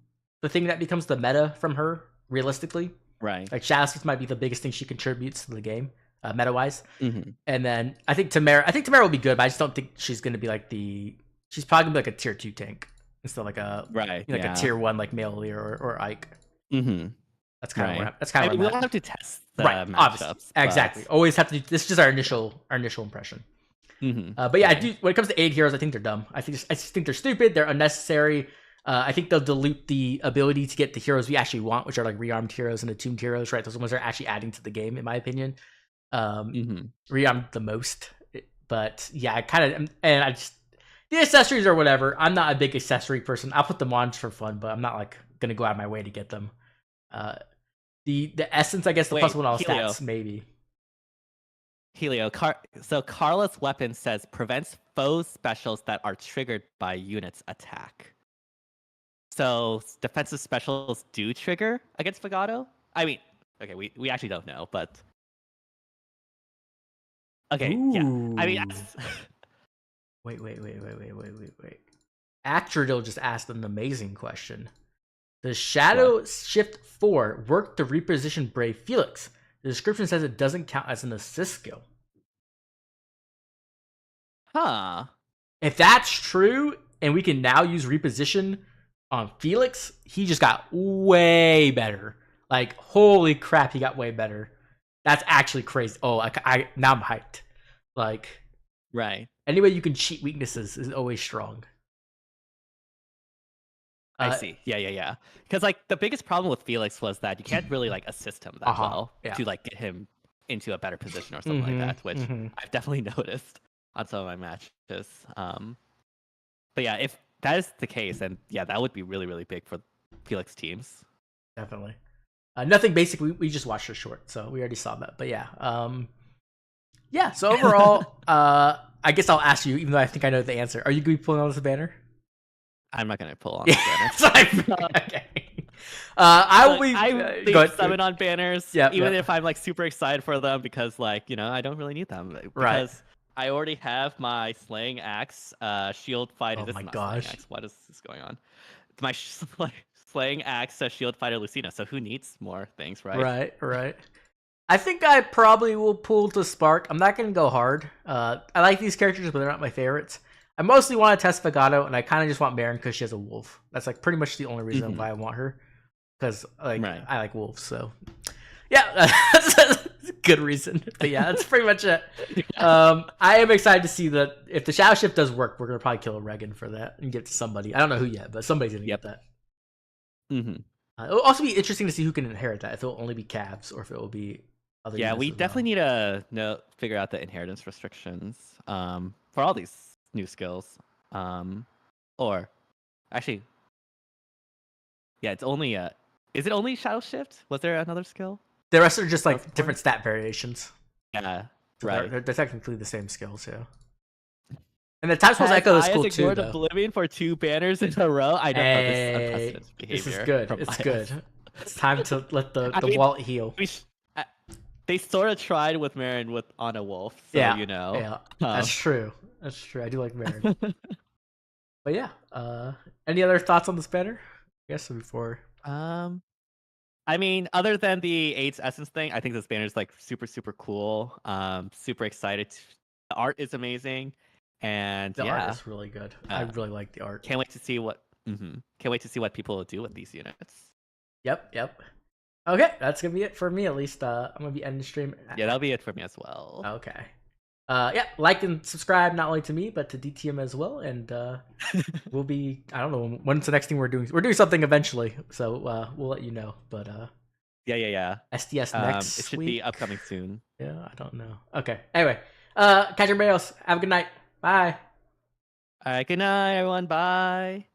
the thing that becomes the meta from her, realistically. Right. Like Shadow Skills might be the biggest thing she contributes to the game, meta wise. And then I think Tamara will be good, but I just don't think she's going to be like she's probably gonna be like a tier 2 tank instead of like a a tier 1 like Melee or Ike. That's kind of that's kind of we'll have to test the matchups. Exactly. Always have to do this is just our initial impression. But yeah, I do when it comes to AIDED heroes, I think they're dumb. I just think they're stupid, they're unnecessary. I think they'll dilute the ability to get the heroes we actually want, which are like rearmed heroes and attuned heroes, right? Those ones are actually adding to the game, in my opinion. Rearmed the most. But yeah, the accessories or whatever. I'm not a big accessory person. I'll put them on just for fun, but I'm not like gonna go out of my way to get them. The essence, I guess, the +1 all stats, maybe. Helio, so Carla's weapon says prevents foes specials that are triggered by units attack. So defensive specials do trigger against Fagado? I mean, okay, we actually don't know, but okay, yeah. I mean, wait. Actradil just asked an amazing question. Does Shadow Shift 4 work to reposition Brave Felix? The description says it doesn't count as an assist skill. Huh. If that's true, and we can now use reposition on Felix, he just got way better. Like, holy crap, he got way better. That's actually crazy. Oh, now I'm hyped. Like, right. Any way you can cheat weaknesses is always strong. I see. Yeah. Because like the biggest problem with Felix was that you can't really like assist him that well to like get him into a better position or something like that, which I've definitely noticed on some of my matches. But yeah, if that is the case, then yeah, that would be really, really big for Felix teams. Definitely. Nothing basic. We just watched her short, so we already saw that. But yeah, yeah. So overall, I guess I'll ask you, even though I think I know the answer. Are you going to be pulling on this banner? I'm not gonna pull on the banner. Okay. I will be. I go ahead. 7 on banners, even if I'm like super excited for them because like I don't really need them because I already have my slaying axe, shield fighter. Oh this my is not gosh! Slaying axe. What is this going on? It's my slaying axe, shield fighter Lucina. So who needs more things, right? Right. I think I probably will pull to Spark. I'm not going to go hard. I like these characters, but they're not my favorites. I mostly want to test Fato, and I kind of just want Marin because she has a wolf. That's like pretty much the only reason why I want her. Because like I like wolves, so yeah, that's a good reason. But yeah, that's pretty much it. I am excited to see that if the Shadow Shift does work, we're gonna probably kill a Regan for that and get to somebody. I don't know who yet, but somebody's gonna get that. It'll also be interesting to see who can inherit that. If it'll only be Cavs or if it will be other. Yeah, we definitely need to figure out the inheritance restrictions for all these new skills. Or actually, yeah, it's only is it only Shadow Shift? Was there another skill? The rest are just like different stat variations. Yeah, so right. They're technically the same skills, yeah. And the Time Pulse Echo is cool too. Though. Oblivion for 2 banners in a row. I know this is unprecedented behavior. This is good. It's good. It's time to let the wallet heal. They sort of tried with Marin on a wolf, so Yeah, that's true. That's true. I do like Marin. But yeah, any other thoughts on this banner? I guess before. I mean, other than the AIDS Essence thing, I think this banner is like super, super cool. Super excited. The art is amazing, and the art is really good. I really like the art. Can't wait to see what. Can't wait to see what people will do with these units. Yep. Okay, that's gonna be it for me. At least I'm gonna be ending the stream. Yeah, that'll be it for me as well. Okay. Yeah, like and subscribe not only to me but to DTM as well, and we'll be. I don't know when's the next thing we're doing. We're doing something eventually, so we'll let you know. But yeah. SDS next. It should week. be upcoming soon. Yeah, I don't know. Okay. Anyway, catch everybody else. Have a good night. Bye. All right. Good night, everyone. Bye.